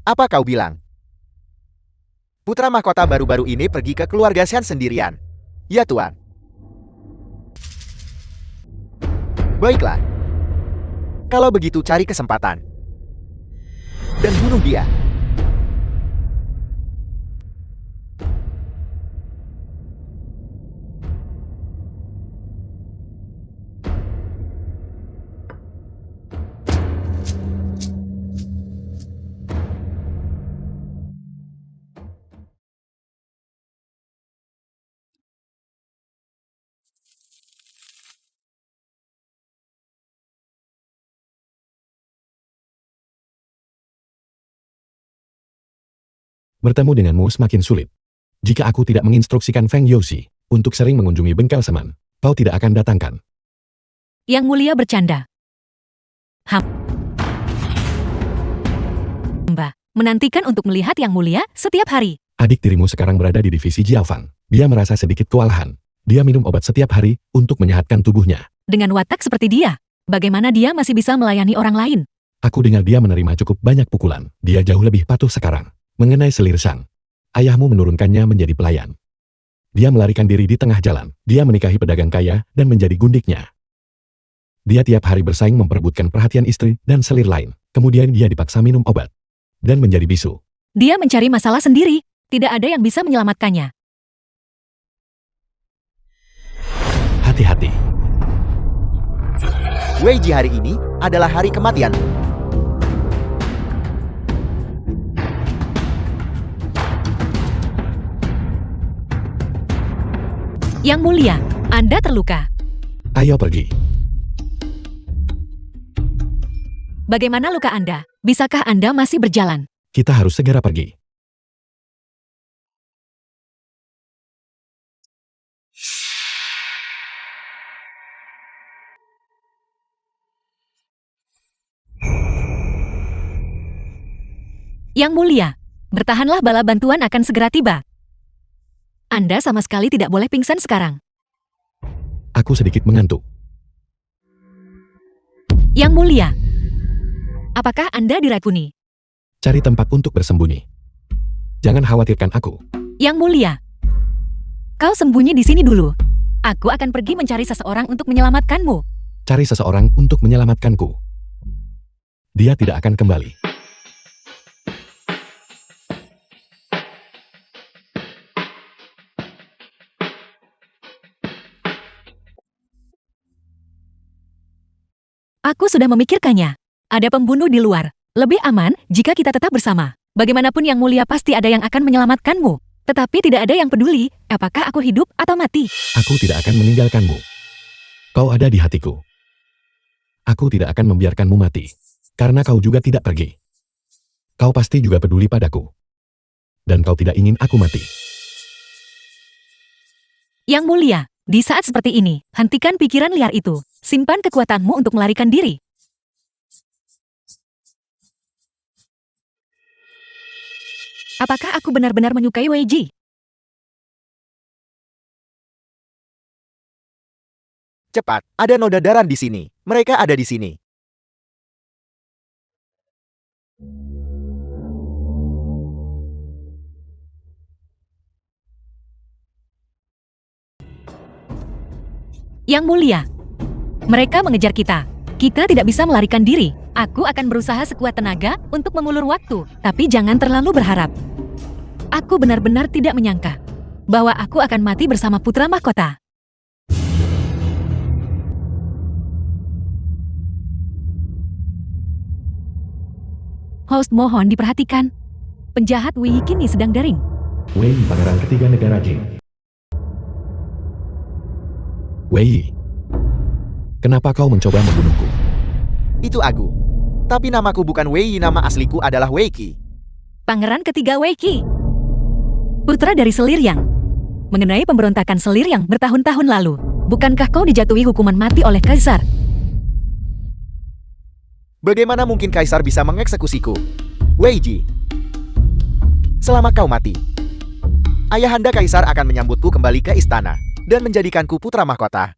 Apa kau bilang? Putra mahkota baru-baru ini pergi ke keluarga Shen sendirian. Ya Tuan. Baiklah. Kalau begitu cari kesempatan. Dan bunuh dia. Bertemu denganmu semakin sulit. Jika aku tidak menginstruksikan Feng Youxi untuk sering mengunjungi bengkel seman, kau tidak akan datangkan. Yang Mulia bercanda. Hamba menantikan untuk melihat Yang Mulia setiap hari. Adik tirimu sekarang berada di divisi Jiaofang. Dia merasa sedikit kewalahan. Dia minum obat setiap hari untuk menyehatkan tubuhnya. Dengan watak seperti dia, bagaimana dia masih bisa melayani orang lain? Aku dengar dia menerima cukup banyak pukulan. Dia jauh lebih patuh sekarang. Mengenai selir sang, ayahmu menurunkannya menjadi pelayan. Dia melarikan diri di tengah jalan. Dia menikahi pedagang kaya dan menjadi gundiknya. Dia tiap hari bersaing memperebutkan perhatian istri dan selir lain. Kemudian dia dipaksa minum obat dan menjadi bisu. Dia mencari masalah sendiri. Tidak ada yang bisa menyelamatkannya. Hati-hati. Wei Ji, hari ini adalah hari kematianmu. Yang Mulia, Anda terluka. Ayo pergi. Bagaimana luka Anda? Bisakah Anda masih berjalan? Kita harus segera pergi. Yang Mulia, bertahanlah, bala bantuan akan segera tiba. Anda sama sekali tidak boleh pingsan sekarang. Aku sedikit mengantuk. Yang Mulia, apakah Anda diracuni? Cari tempat untuk bersembunyi. Jangan khawatirkan aku. Yang Mulia, kau sembunyi di sini dulu. Aku akan pergi mencari seseorang untuk menyelamatkanmu. Cari seseorang untuk menyelamatkanku. Dia tidak akan kembali. Aku sudah memikirkannya. Ada pembunuh di luar. Lebih aman jika kita tetap bersama. Bagaimanapun Yang Mulia pasti ada yang akan menyelamatkanmu. Tetapi tidak ada yang peduli apakah aku hidup atau mati. Aku tidak akan meninggalkanmu. Kau ada di hatiku. Aku tidak akan membiarkanmu mati. Karena kau juga tidak pergi. Kau pasti juga peduli padaku. Dan kau tidak ingin aku mati. Yang Mulia, di saat seperti ini, hentikan pikiran liar itu. Simpan kekuatanmu untuk melarikan diri. Apakah aku benar-benar menyukai Wei Ji? Cepat, ada noda darah di sini. Mereka ada di sini. Yang Mulia, mereka mengejar kita. Kita tidak bisa melarikan diri. Aku akan berusaha sekuat tenaga untuk mengulur waktu, tapi jangan terlalu berharap. Aku benar-benar tidak menyangka bahwa aku akan mati bersama putra mahkota. Host mohon diperhatikan. Penjahat Wei kini sedang daring. Wei, pangeran ketiga negara Jin. Wei, kenapa kau mencoba membunuhku? Itu aku. Tapi namaku bukan Wei, nama asliku adalah Wei Qi. Pangeran ketiga Wei Qi, putra dari Selir Yang. Mengenai pemberontakan Selir Yang bertahun-tahun lalu, bukankah kau dijatuhi hukuman mati oleh Kaisar? Bagaimana mungkin Kaisar bisa mengeksekusiku? Wei Ji, selama kau mati, Ayahanda Kaisar akan menyambutku kembali ke istana dan menjadikanku putra mahkota.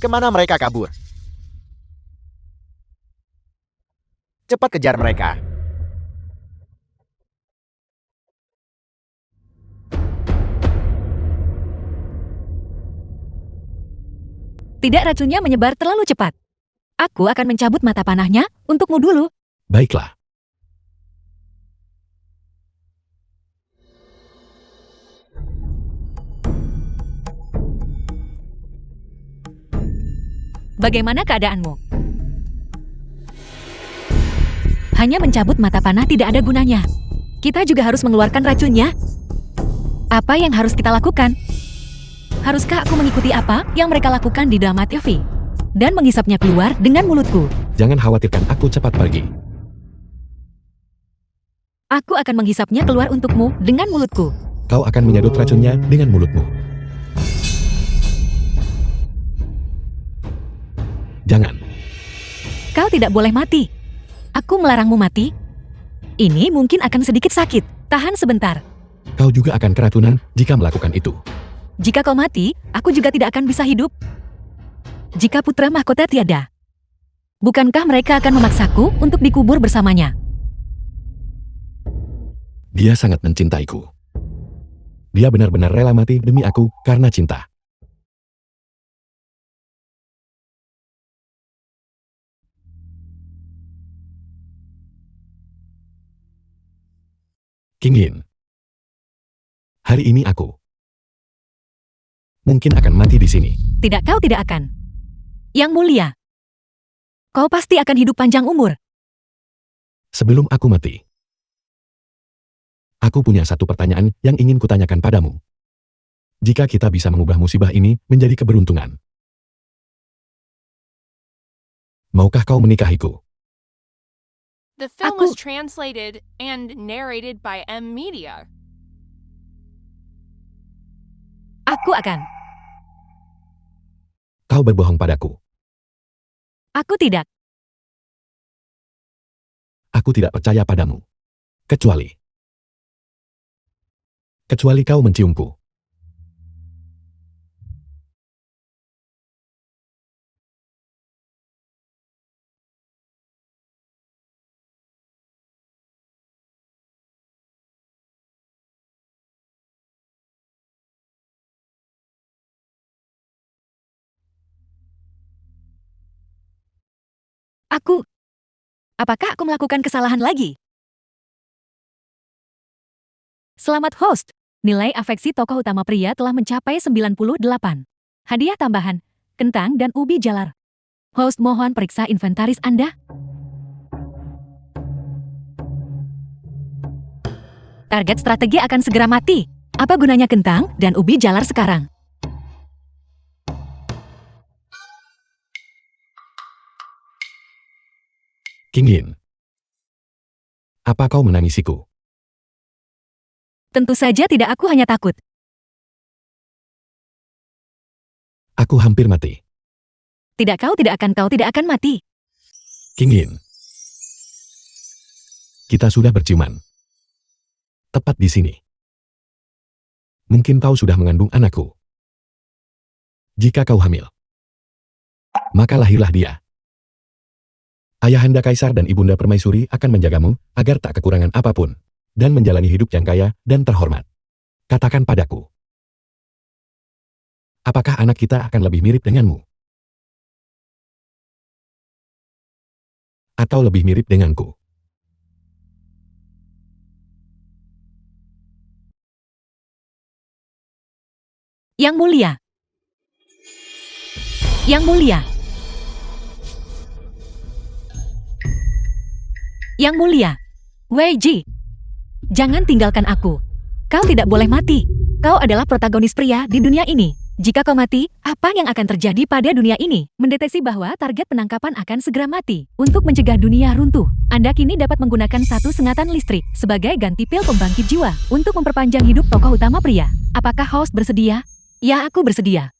Kemana mereka kabur? Cepat kejar mereka. Tidak, racunnya menyebar terlalu cepat. Aku akan mencabut mata panahnya untukmu dulu. Baiklah. Bagaimana keadaanmu? Hanya mencabut mata panah tidak ada gunanya. Kita juga harus mengeluarkan racunnya. Apa yang harus kita lakukan? Haruskah aku mengikuti apa yang mereka lakukan di drama TV? Dan menghisapnya keluar dengan mulutku. Jangan khawatirkan, aku cepat pergi. Aku akan menghisapnya keluar untukmu dengan mulutku. Kau akan menyedot racunnya dengan mulutmu. Jangan. Kau tidak boleh mati. Aku melarangmu mati. Ini mungkin akan sedikit sakit. Tahan sebentar. Kau juga akan keracunan jika melakukan itu. Jika kau mati, aku juga tidak akan bisa hidup. Jika putra mahkota tiada, bukankah mereka akan memaksaku untuk dikubur bersamanya? Dia sangat mencintaiku. Dia benar-benar rela mati demi aku karena cinta. King Yin. Hari ini aku mungkin akan mati di sini. Tidak, kau tidak akan. Yang mulia, kau pasti akan hidup panjang umur. Sebelum aku mati, aku punya satu pertanyaan yang ingin kutanyakan padamu. Jika kita bisa mengubah musibah ini menjadi keberuntungan, maukah kau menikahiku? The film Aku- was translated and narrated by M Media. Aku akan. Kau berbohong padaku. Aku tidak. Aku tidak percaya padamu. Kecuali kau menciumku. Aku. Apakah aku melakukan kesalahan lagi? Selamat host. Nilai afeksi tokoh utama pria telah mencapai 98. Hadiah tambahan, kentang dan ubi jalar. Host mohon periksa inventaris Anda. Target strategi akan segera mati. Apa gunanya kentang dan ubi jalar sekarang? King Yin. Apa kau menangisiku? Tentu saja tidak, aku hanya takut. Aku hampir mati. Tidak, kau tidak akan mati. King Yin. Kita sudah berciuman. Tepat di sini. Mungkin kau sudah mengandung anakku. Jika kau hamil, maka lahirlah dia. Ayahanda Kaisar dan Ibunda Permaisuri akan menjagamu agar tak kekurangan apapun dan menjalani hidup yang kaya dan terhormat. Katakan padaku, apakah anak kita akan lebih mirip denganmu? Atau lebih mirip denganku? Yang mulia. Yang mulia. Yang mulia. Wei Ji. Jangan tinggalkan aku. Kau tidak boleh mati. Kau adalah protagonis pria di dunia ini. Jika kau mati, apa yang akan terjadi pada dunia ini? Mendeteksi bahwa target penangkapan akan segera mati. Untuk mencegah dunia runtuh, Anda kini dapat menggunakan satu sengatan listrik sebagai ganti pil pembangkit jiwa untuk memperpanjang hidup tokoh utama pria. Apakah host bersedia? Ya, aku bersedia.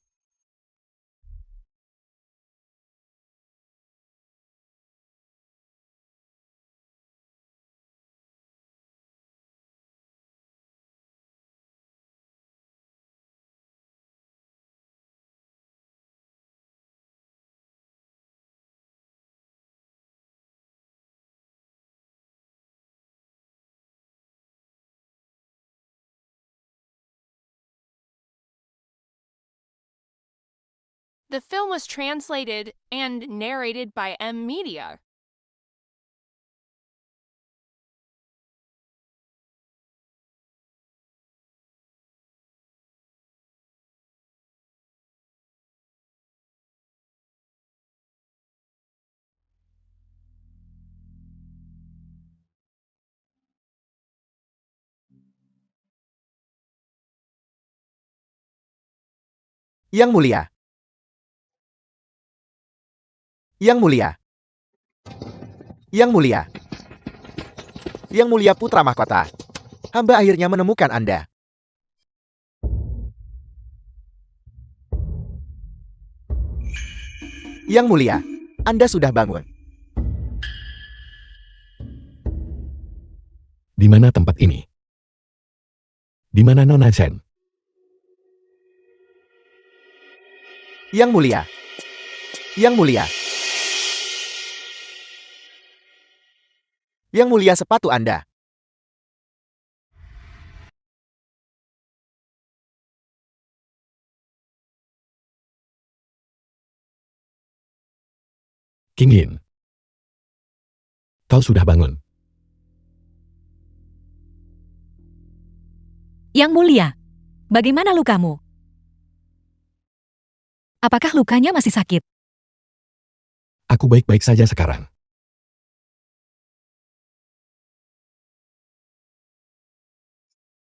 The film was translated and narrated by M Media. Yang Mulia. Yang Mulia. Yang Mulia. Yang Mulia Putra Mahkota. Hamba akhirnya menemukan Anda. Yang Mulia, Anda sudah bangun. Di mana tempat ini? Di mana Nona Sen? Yang Mulia. Yang Mulia. Yang Mulia, sepatu Anda. King Yin. Kau sudah bangun. Yang Mulia, bagaimana lukamu? Apakah lukanya masih sakit? Aku baik-baik saja sekarang.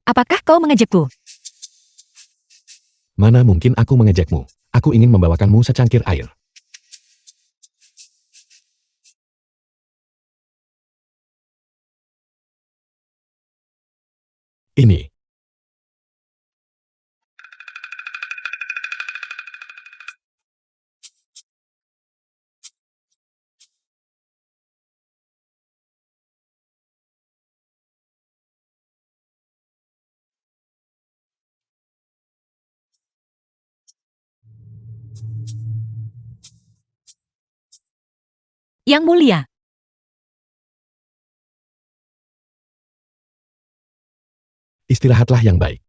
Apakah kau mengejekku? Mana mungkin aku mengejekmu. Aku ingin membawakanmu secangkir air. Ini. Yang Mulia, Istirahatlah yang baik.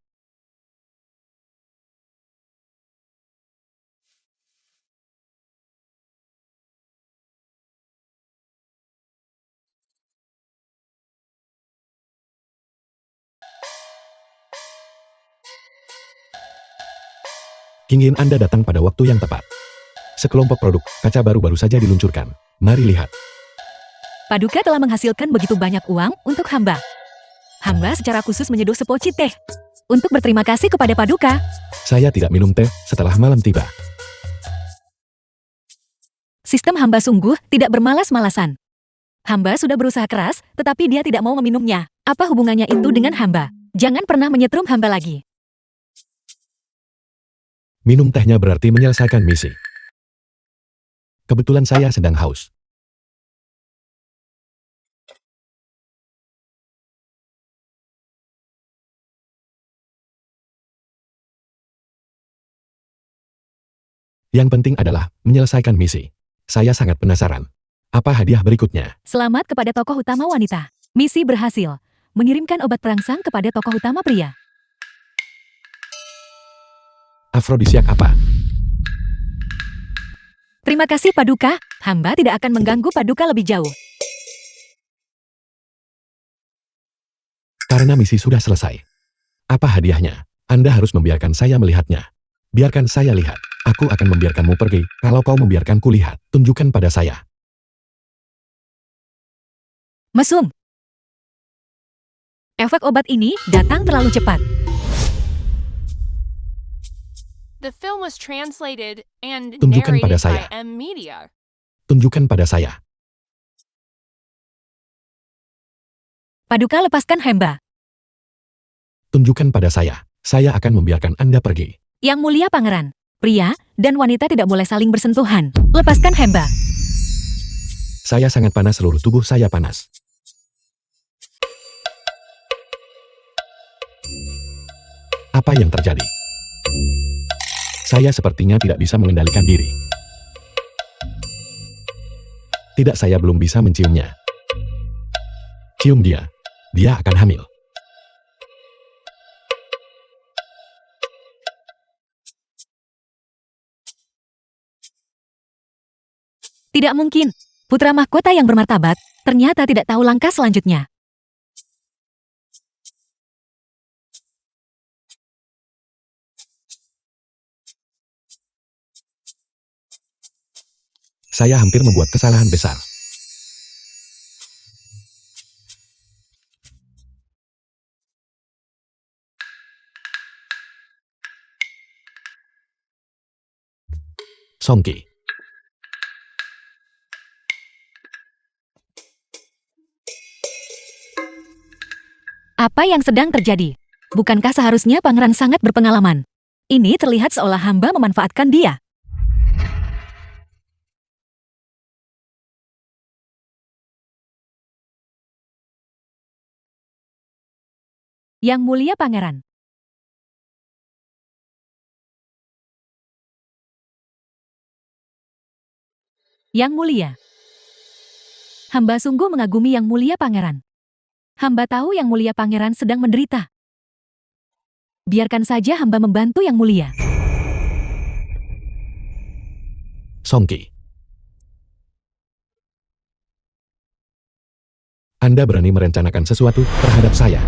King Yin, Anda datang pada waktu yang tepat. Sekelompok produk kaca baru saja diluncurkan. Mari lihat. Paduka telah menghasilkan begitu banyak uang untuk hamba. Hamba secara khusus menyeduh sepoci teh untuk berterima kasih kepada Paduka. Saya tidak minum teh setelah malam tiba. Sistem hamba sungguh tidak bermalas-malasan. Hamba sudah berusaha keras, tetapi dia tidak mau meminumnya. Apa hubungannya itu dengan hamba? Jangan pernah menyetrum hamba lagi. Minum tehnya berarti menyelesaikan misi. Kebetulan saya sedang haus. Yang penting adalah menyelesaikan misi. Saya sangat penasaran. Apa hadiah berikutnya? Selamat kepada tokoh utama wanita. Misi berhasil. Mengirimkan obat perangsang kepada tokoh utama pria. Afrodisiak apa? Terima kasih Paduka. Hamba tidak akan mengganggu Paduka lebih jauh. Karena misi sudah selesai. Apa hadiahnya? Anda harus membiarkan saya melihatnya. Biarkan saya lihat. Aku akan membiarkanmu pergi. Kalau kau membiarkanku lihat, tunjukkan pada saya. Mesum. Efek obat ini datang terlalu cepat. The film was translated and Tunjukkan pada narrated by saya. M Media. Tunjukkan pada saya. Paduka lepaskan hamba. Tunjukkan pada saya. Saya akan membiarkan Anda pergi. Yang Mulia Pangeran, pria dan wanita tidak boleh saling bersentuhan. Lepaskan hamba. Saya sangat panas, seluruh tubuh saya panas. Apa yang terjadi? Saya sepertinya tidak bisa mengendalikan diri. Tidak, saya belum bisa menciumnya. Cium dia. Dia akan hamil. Tidak mungkin. Putra mahkota yang bermartabat ternyata tidak tahu langkah selanjutnya. Saya hampir membuat kesalahan besar. Songqi. Apa yang sedang terjadi? Bukankah seharusnya pangeran sangat berpengalaman? Ini terlihat seolah hamba memanfaatkan dia. Yang mulia pangeran. Yang mulia. Hamba sungguh mengagumi yang mulia pangeran. Hamba tahu yang mulia pangeran sedang menderita. Biarkan saja hamba membantu yang mulia. Songqi. Anda berani merencanakan sesuatu terhadap saya.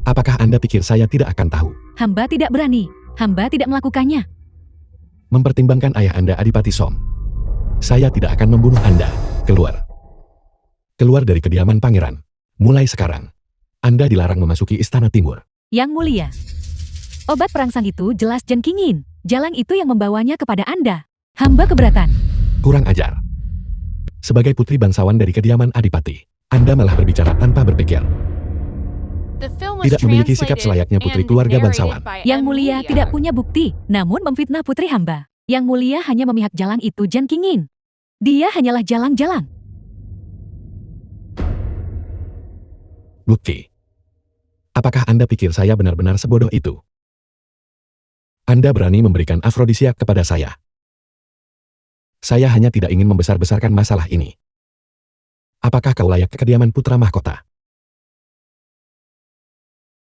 Apakah Anda pikir saya tidak akan tahu? Hamba tidak berani. Hamba tidak melakukannya. Mempertimbangkan ayah Anda Adipati Som. Saya tidak akan membunuh Anda. Keluar. Keluar dari kediaman pangeran. Mulai sekarang, Anda dilarang memasuki Istana Timur. Yang mulia. Obat perangsang itu jelas Jen Kingin. Jalan itu yang membawanya kepada Anda. Hamba keberatan. Kurang ajar. Sebagai putri bangsawan dari kediaman Adipati, Anda malah berbicara tanpa berpikir. The film was Tidak memiliki sikap translated selayaknya putri and keluarga narrated bangsawan. by Yang M. mulia Media. tidak punya bukti, namun memfitnah putri hamba. Yang mulia hanya memihak jalang itu Jen Kingin. Dia hanyalah jalang-jalang. Bukti. Apakah Anda pikir saya benar-benar sebodoh itu? Anda berani memberikan afrodisiak kepada saya. Saya hanya tidak ingin membesar-besarkan masalah ini. Apakah kau layak ke kediaman putra mahkota?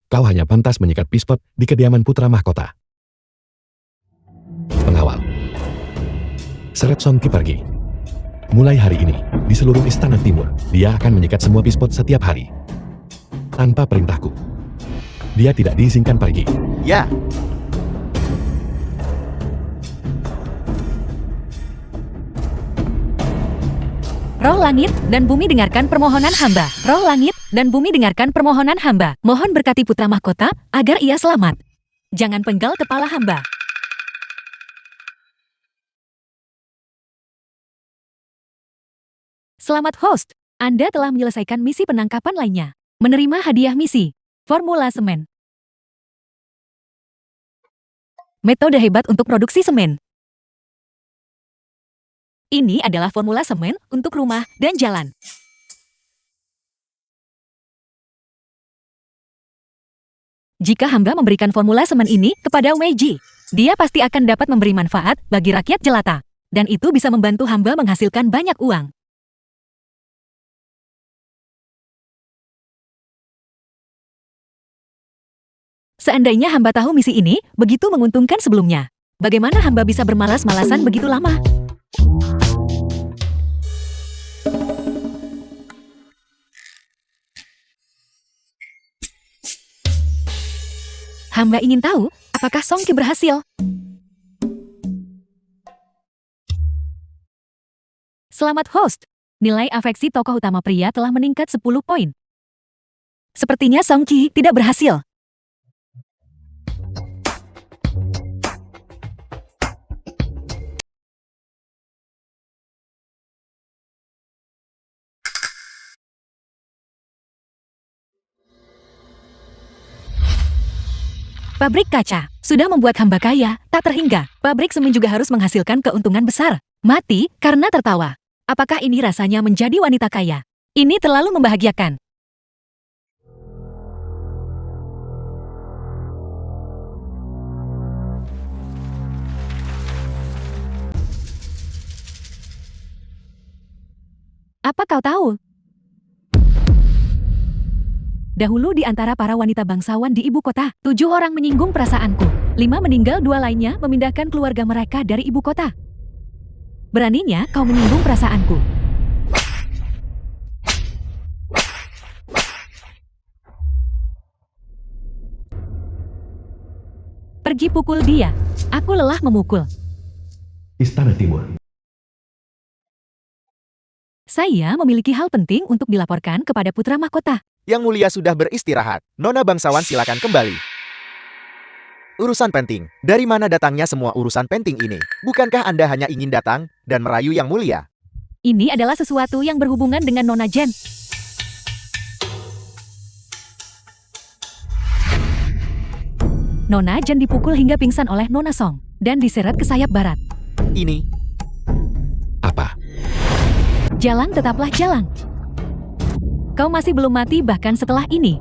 Kau hanya pantas menyikat pispot di kediaman putra mahkota. Pengawal. Seret Songqi pergi. Mulai hari ini, di seluruh Istana Timur, dia akan menyikat semua pispot setiap hari. Tanpa perintahku. Dia tidak diizinkan pergi. Ya, Roh langit dan bumi dengarkan permohonan hamba. Roh langit dan bumi dengarkan permohonan hamba. Mohon berkati putra mahkota agar ia selamat. Jangan penggal kepala hamba. Selamat host, Anda telah menyelesaikan misi penangkapan lainnya. Menerima hadiah misi, formula semen. Metode hebat untuk produksi semen. Ini adalah formula semen untuk rumah dan jalan. Jika hamba memberikan formula semen ini kepada Weiji, dia pasti akan dapat memberi manfaat bagi rakyat jelata. Dan itu bisa membantu hamba menghasilkan banyak uang. Seandainya hamba tahu misi ini begitu menguntungkan sebelumnya, bagaimana hamba bisa bermalas-malasan begitu lama? Hamba ingin tahu, apakah Songqi berhasil? Selamat host, nilai afeksi tokoh utama pria telah meningkat 10 poin. Sepertinya Songqi tidak berhasil. Pabrik kaca sudah membuat hamba kaya, tak terhingga. Pabrik semen juga harus menghasilkan keuntungan besar. Mati karena tertawa. Apakah ini rasanya menjadi wanita kaya? Ini terlalu membahagiakan. Apa kau tahu? Dahulu di antara para wanita bangsawan di ibu kota, 7 orang menyinggung perasaanku. 5 meninggal, 2 lainnya memindahkan keluarga mereka dari ibu kota. Beraninya kau menyinggung perasaanku. Pergi pukul dia. Aku lelah memukul. Istana Timur. Saya memiliki hal penting untuk dilaporkan kepada putra mahkota. Yang mulia sudah beristirahat. Nona bangsawan silakan kembali. Urusan penting. Dari mana datangnya semua urusan penting ini? Bukankah Anda hanya ingin datang dan merayu yang mulia? Ini adalah sesuatu yang berhubungan dengan Nona Jen. Nona Jen dipukul hingga pingsan oleh Nona Song dan diseret ke sayap barat. Ini, Apa? Jalang tetaplah jalang. Kau masih belum mati bahkan setelah ini.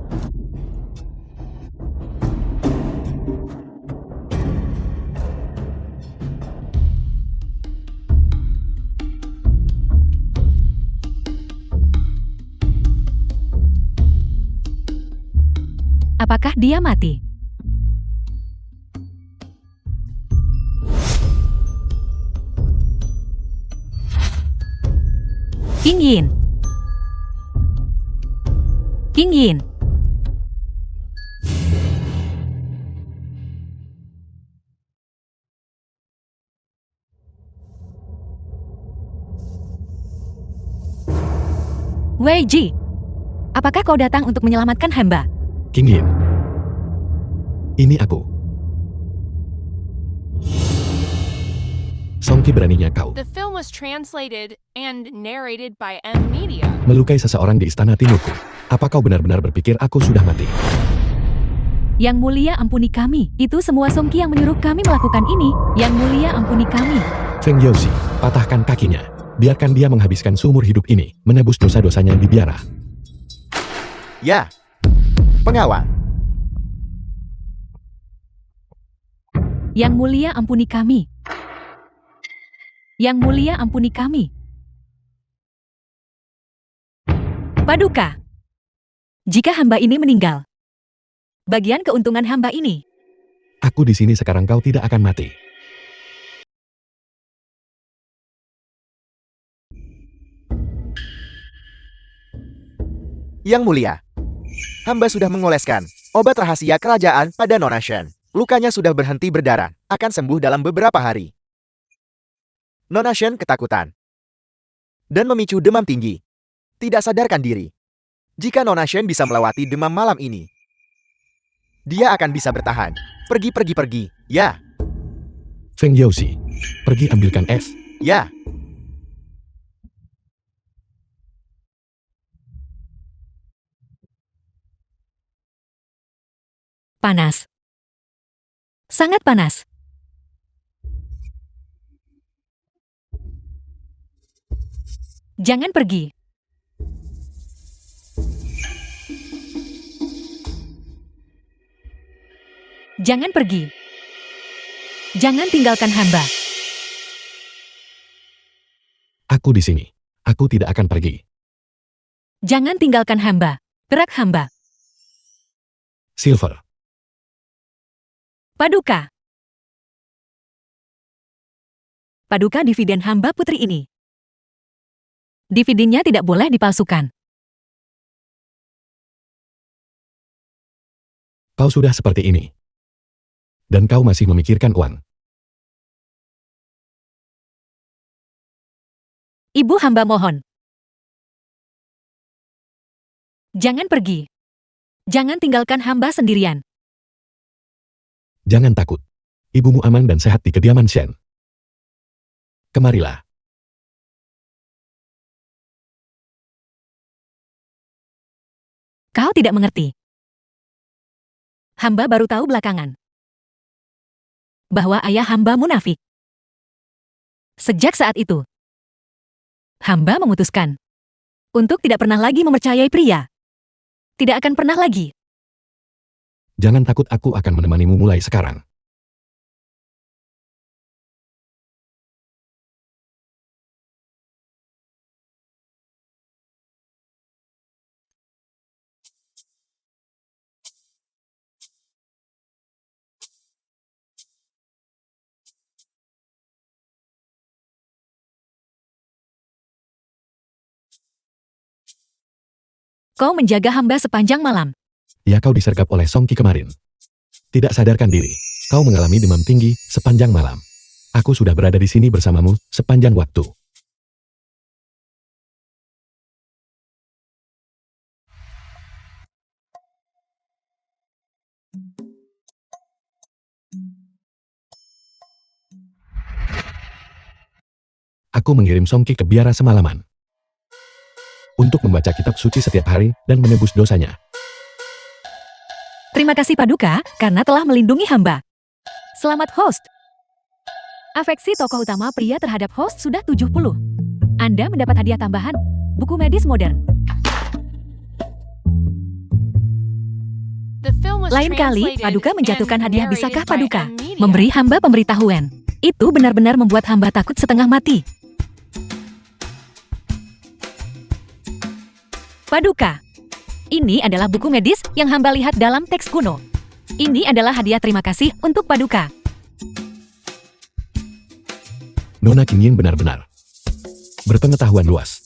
Apakah dia mati? King Yin. King Yin. Wei Ji, apakah kau datang untuk menyelamatkan hamba? King Yin. Ini aku. Songki beraninya kau The film was translated and narrated by M Media. melukai seseorang di Istana Timurku. Apa kau benar-benar berpikir aku sudah mati? Yang mulia ampuni kami. Itu semua Songki yang menyuruh kami melakukan ini. Yang mulia ampuni kami. Feng Youxi, patahkan kakinya. Biarkan dia menghabiskan seumur hidup ini, menebus dosa-dosanya di biara. ya. Pengawal. Yang mulia ampuni kami. Yang mulia ampuni kami. Paduka. Jika hamba ini meninggal, bagian keuntungan hamba ini. Aku di sini sekarang, kau tidak akan mati. Yang mulia. Hamba sudah mengoleskan obat rahasia kerajaan pada Nona Shen. Lukanya sudah berhenti berdarah, akan sembuh dalam beberapa hari. Nona Shen ketakutan dan memicu demam tinggi. Tidak sadarkan diri. Jika Nona Shen bisa melewati demam malam ini, dia akan bisa bertahan. Pergi. Ya, Feng Youxi, pergi ambilkan es. ya. Panas. Sangat panas. Jangan pergi. Jangan pergi. Jangan tinggalkan hamba. Aku di sini. Aku tidak akan pergi. Jangan tinggalkan hamba. Gerak hamba. Silver, Paduka. Paduka dividen hamba putri ini. Dividennya tidak boleh dipalsukan. kau sudah seperti ini. Dan kau masih memikirkan uang. Ibu hamba mohon. Jangan pergi. Jangan tinggalkan hamba sendirian. Jangan takut. Ibumu aman dan sehat di kediaman Shen. Kemarilah. Kau tidak mengerti. Hamba baru tahu belakangan bahwa ayah hamba munafik. Sejak saat itu, hamba memutuskan untuk tidak pernah lagi mempercayai pria. Tidak akan pernah lagi. Jangan takut, aku akan menemanimu mulai sekarang. Kau menjaga hamba sepanjang malam. Ya, kau disergap oleh Song Qi kemarin. Tidak sadarkan diri, kau mengalami demam tinggi sepanjang malam. Aku sudah berada di sini bersamamu sepanjang waktu. Aku mengirim Song Qi ke biara semalaman untuk membaca kitab suci setiap hari dan menebus dosanya. Terima kasih Paduka, karena telah melindungi hamba. Selamat host. Afeksi tokoh utama pria terhadap host sudah 70. Anda mendapat hadiah tambahan, buku medis modern. The film was Lain kali, translated Paduka menjatuhkan and hadiah bisakah narrated by Paduka? M-Media. Memberi hamba pemberitahuan. Itu benar-benar membuat hamba takut setengah mati. Paduka. Ini adalah buku medis yang hamba lihat dalam teks kuno. Ini adalah hadiah terima kasih untuk Paduka. Nona Qingyin benar-benar berpengetahuan luas.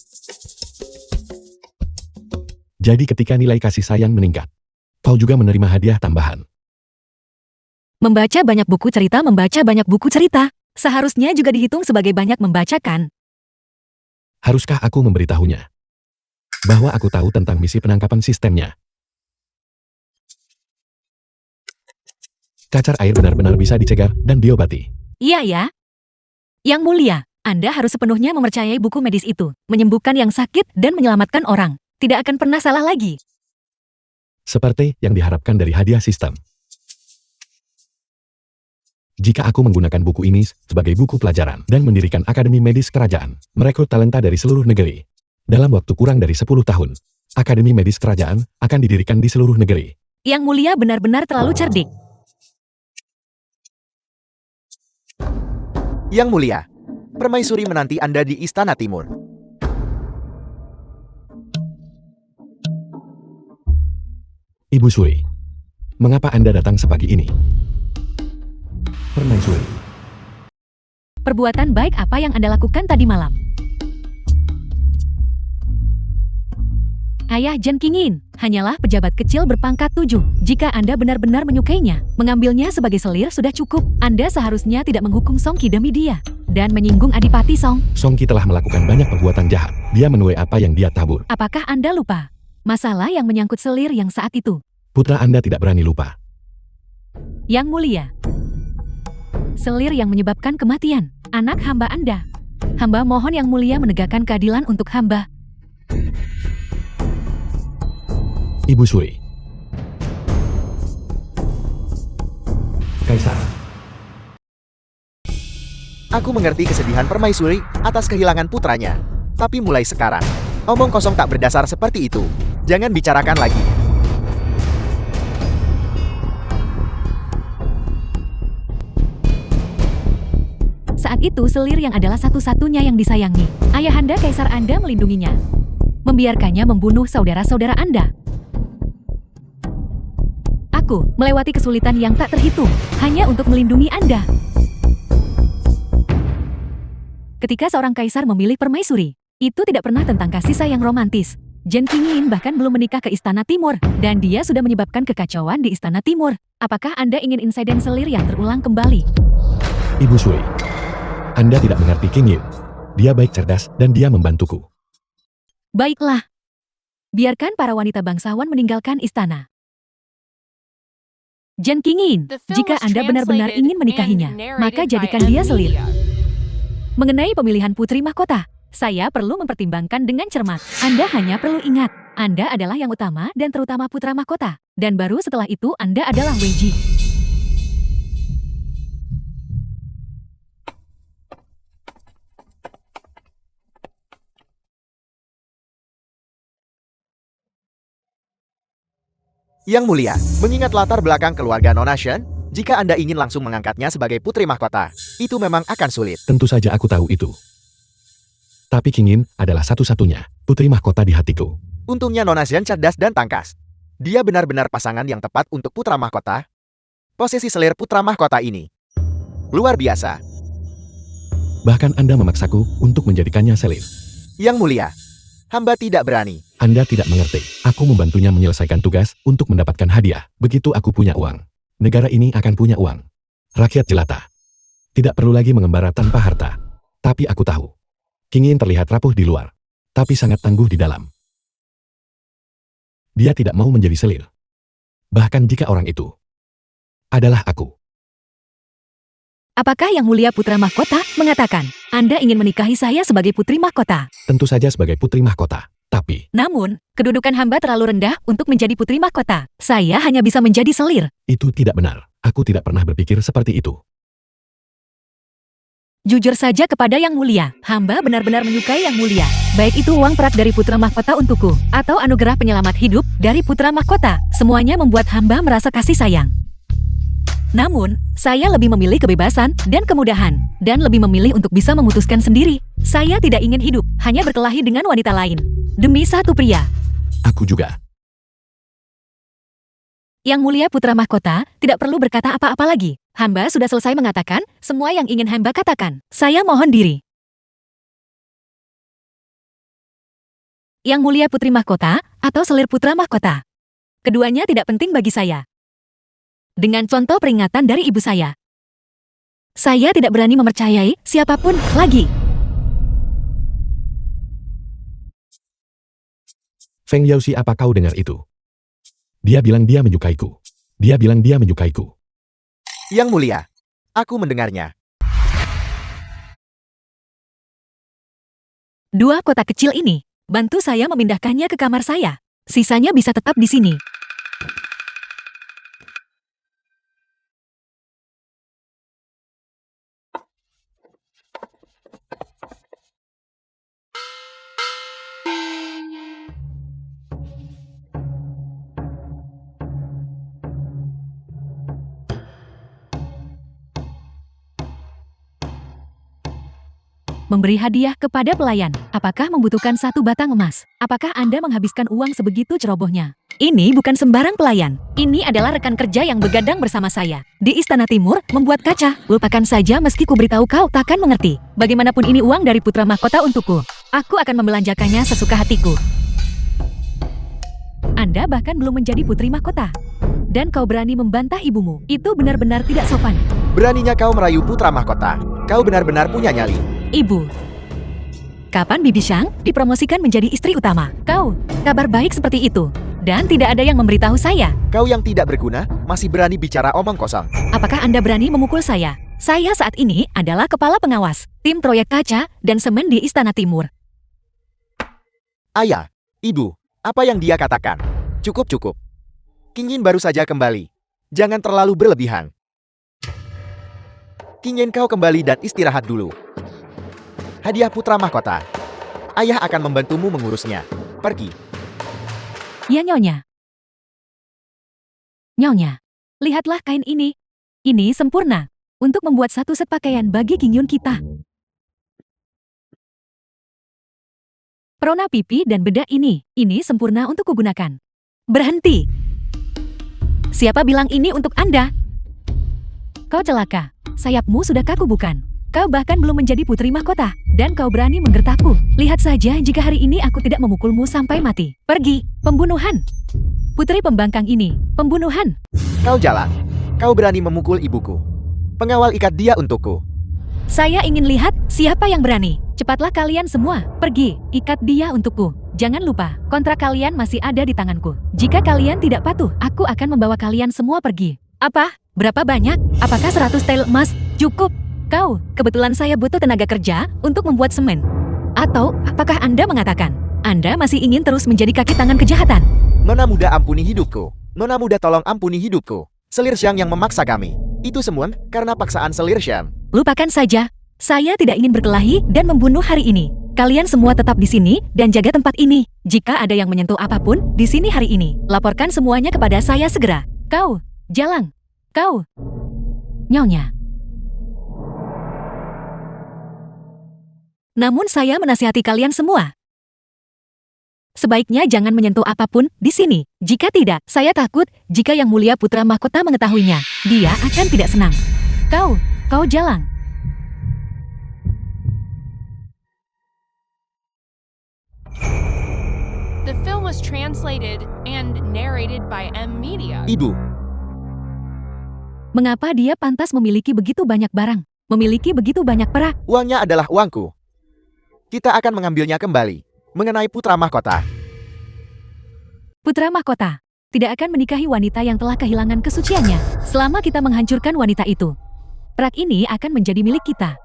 Jadi ketika nilai kasih sayang meningkat, kau juga menerima hadiah tambahan. Membaca banyak buku cerita, membaca banyak buku cerita. Seharusnya juga dihitung sebagai banyak membacakan. Haruskah aku memberitahunya bahwa aku tahu tentang misi penangkapan sistemnya? Cacar air benar-benar bisa dicegah dan diobati. Iya ya. Yang mulia, Anda harus sepenuhnya mempercayai buku medis itu. Menyembuhkan yang sakit dan menyelamatkan orang. Tidak akan pernah salah lagi. Seperti yang diharapkan dari hadiah sistem. Jika aku menggunakan buku ini sebagai buku pelajaran dan mendirikan akademi medis kerajaan, merekrut talenta dari seluruh negeri. Dalam waktu kurang dari 10 tahun, akademi medis kerajaan akan didirikan di seluruh negeri. Yang mulia benar-benar terlalu cerdik. Yang mulia, permaisuri menanti Anda di Istana Timur. Ibu Suri, mengapa Anda datang sepagi ini? Permaisuri, Perbuatan baik apa yang Anda lakukan tadi malam? Ayah Jen Qingyin hanyalah pejabat kecil berpangkat 7. Jika Anda benar-benar menyukainya, mengambilnya sebagai selir sudah cukup. Anda seharusnya tidak menghukum Song Qi demi dia dan menyinggung Adipati Song. Song Qi telah melakukan banyak perbuatan jahat. Dia menuai apa yang dia tabur. Apakah Anda lupa masalah yang menyangkut selir yang saat itu? Putra Anda tidak berani lupa. Yang mulia, selir yang menyebabkan kematian anak hamba Anda. Hamba mohon yang mulia menegakkan keadilan untuk hamba. Ibu Suri, Kaisar, Aku mengerti kesedihan permaisuri atas kehilangan putranya. Tapi mulai sekarang, omong kosong tak berdasar seperti itu. Jangan bicarakan lagi. Saat itu selir yang adalah satu-satunya yang disayangi. Ayahanda Kaisar Anda melindunginya. Membiarkannya membunuh saudara-saudara Anda. Aku melewati kesulitan yang tak terhitung hanya untuk melindungi Anda. Ketika seorang kaisar memilih permaisuri, itu tidak pernah tentang kasih sayang romantis. Jen Qingyin bahkan belum menikah ke Istana Timur, dan dia sudah menyebabkan kekacauan di Istana Timur. Apakah Anda ingin insiden selir yang terulang kembali? Ibu Suri, Anda tidak mengerti Qingyin. Dia baik, cerdas, dan dia membantuku. Baiklah. Biarkan para wanita bangsawan meninggalkan istana. Jen Qingyin, The film jika was Anda benar-benar translated ingin menikahinya, and narrated maka by jadikan dia selir. M-Media. Mengenai pemilihan putri mahkota, saya perlu mempertimbangkan dengan cermat. Anda hanya perlu ingat, Anda adalah yang utama dan terutama putra mahkota. Dan baru setelah itu Anda adalah Weiji. Yang mulia, mengingat latar belakang keluarga Nona Shen, jika Anda ingin langsung mengangkatnya sebagai putri mahkota, itu memang akan sulit. Tentu saja aku tahu itu. Tapi Qingyin adalah satu-satunya putri mahkota di hatiku. Untungnya Nona Shen cerdas dan tangkas. Dia benar-benar pasangan yang tepat untuk putra mahkota. Posisi selir putra mahkota ini luar biasa. Bahkan Anda memaksaku untuk menjadikannya selir. Yang mulia, Hamba tidak berani. Anda tidak mengerti. Aku membantunya menyelesaikan tugas untuk mendapatkan hadiah. Begitu aku punya uang, negara ini akan punya uang. Rakyat jelata tidak perlu lagi mengembara tanpa harta. Tapi aku tahu, King Yin terlihat rapuh di luar, tapi sangat tangguh di dalam. Dia tidak mau menjadi selir. Bahkan jika orang itu adalah aku. Apakah Yang Mulia Putra Mahkota mengatakan, Anda ingin menikahi saya sebagai putri mahkota? Tentu saja sebagai putri mahkota. Tapi, Namun, kedudukan hamba terlalu rendah untuk menjadi putri mahkota. Saya hanya bisa menjadi selir. itu tidak benar. Aku tidak pernah berpikir seperti itu. Jujur saja kepada Yang Mulia, hamba benar-benar menyukai Yang Mulia. Baik itu uang perak dari putra mahkota untukku, atau anugerah penyelamat hidup dari putra mahkota. Semuanya membuat hamba merasa kasih sayang. Namun, saya lebih memilih kebebasan dan kemudahan, dan lebih memilih untuk bisa memutuskan sendiri. Saya tidak ingin hidup, hanya berkelahi dengan wanita lain. Demi satu pria. Aku juga. Yang Mulia Putra Mahkota tidak perlu berkata apa-apa lagi. Hamba sudah selesai mengatakan semua yang ingin hamba katakan. Saya mohon diri. Yang Mulia Putri Mahkota atau selir putra mahkota. Keduanya tidak penting bagi saya. Dengan contoh peringatan dari ibu saya tidak berani mempercayai siapapun lagi. Feng Yaoxi, apa kau dengar itu? Dia bilang dia menyukaiku. Dia bilang dia menyukaiku. Yang Mulia, aku mendengarnya. Dua kotak kecil ini, bantu saya memindahkannya ke kamar saya. Sisanya bisa tetap di sini. Memberi hadiah kepada pelayan. Apakah membutuhkan satu batang emas? Apakah Anda menghabiskan uang sebegitu cerobohnya? Ini bukan sembarang pelayan. Ini adalah rekan kerja yang begadang bersama saya. Di Istana Timur, membuat kaca. Lupakan saja meski ku beritahu kau takkan mengerti. Bagaimanapun ini uang dari putra mahkota untukku. Aku akan membelanjakannya sesuka hatiku. Anda bahkan belum menjadi putri mahkota. Dan kau berani membantah ibumu. Itu benar-benar tidak sopan. Beraninya kau merayu putra mahkota. Kau benar-benar punya nyali. Ibu, kapan Bibi Shang dipromosikan menjadi istri utama? Kau, kabar baik seperti itu. Dan tidak ada yang memberitahu saya. Kau yang tidak berguna, masih berani bicara omong kosong. Apakah Anda berani memukul saya? Saya saat ini adalah kepala pengawas, tim proyek kaca dan semen di Istana Timur. Ayah, ibu, apa yang dia katakan? Cukup. King Yin baru saja kembali. Jangan terlalu berlebihan. King Yin, kau kembali dan istirahat dulu. Hadiah putra mahkota. Ayah akan membantumu mengurusnya. Pergi. Ya, Nyonya. Nyonya, lihatlah kain ini. Ini sempurna untuk membuat satu set pakaian bagi King Yun kita. Perona pipi dan bedak ini sempurna untuk kugunakan. Berhenti. Siapa bilang ini untuk Anda? Kau celaka. Sayapmu sudah kaku bukan? Kau bahkan belum menjadi putri mahkota, dan kau berani menggertakku. Lihat saja jika hari ini aku tidak memukulmu sampai mati. Pergi, pembunuhan. Putri pembangkang ini, pembunuhan. Kau jalan. Kau berani memukul ibuku. Pengawal ikat dia untukku. Saya ingin lihat siapa yang berani. Cepatlah kalian semua, pergi, ikat dia untukku. Jangan lupa, kontrak kalian masih ada di tanganku. Jika kalian tidak patuh, aku akan membawa kalian semua pergi. Apa? Berapa banyak? Apakah 100 tel emas? Cukup. Kau, kebetulan saya butuh tenaga kerja untuk membuat semen. Atau, apakah Anda mengatakan, Anda masih ingin terus menjadi kaki tangan kejahatan? Nona muda, ampuni hidupku. Nona muda, tolong ampuni hidupku. Selir Xiang yang memaksa kami. Itu semua karena paksaan Selir Xiang. Lupakan saja. Saya tidak ingin berkelahi dan membunuh hari ini. Kalian semua tetap di sini dan jaga tempat ini. Jika ada yang menyentuh apapun di sini hari ini, laporkan semuanya kepada saya segera. Kau, Jalang. Kau, Nyonya. Namun saya menasihati kalian semua. Sebaiknya jangan menyentuh apapun di sini. Jika tidak, saya takut jika Yang Mulia Putra Mahkota mengetahuinya, dia akan tidak senang. Kau Jalang. The film was translated and narrated by M Media. Ibu, Mengapa dia pantas memiliki begitu banyak barang? Memiliki begitu banyak perak? uangnya adalah uangku. Kita akan mengambilnya kembali. Mengenai putra mahkota, Putra mahkota tidak akan menikahi wanita yang telah kehilangan kesuciannya selama kita menghancurkan wanita itu. Perak ini akan menjadi milik kita.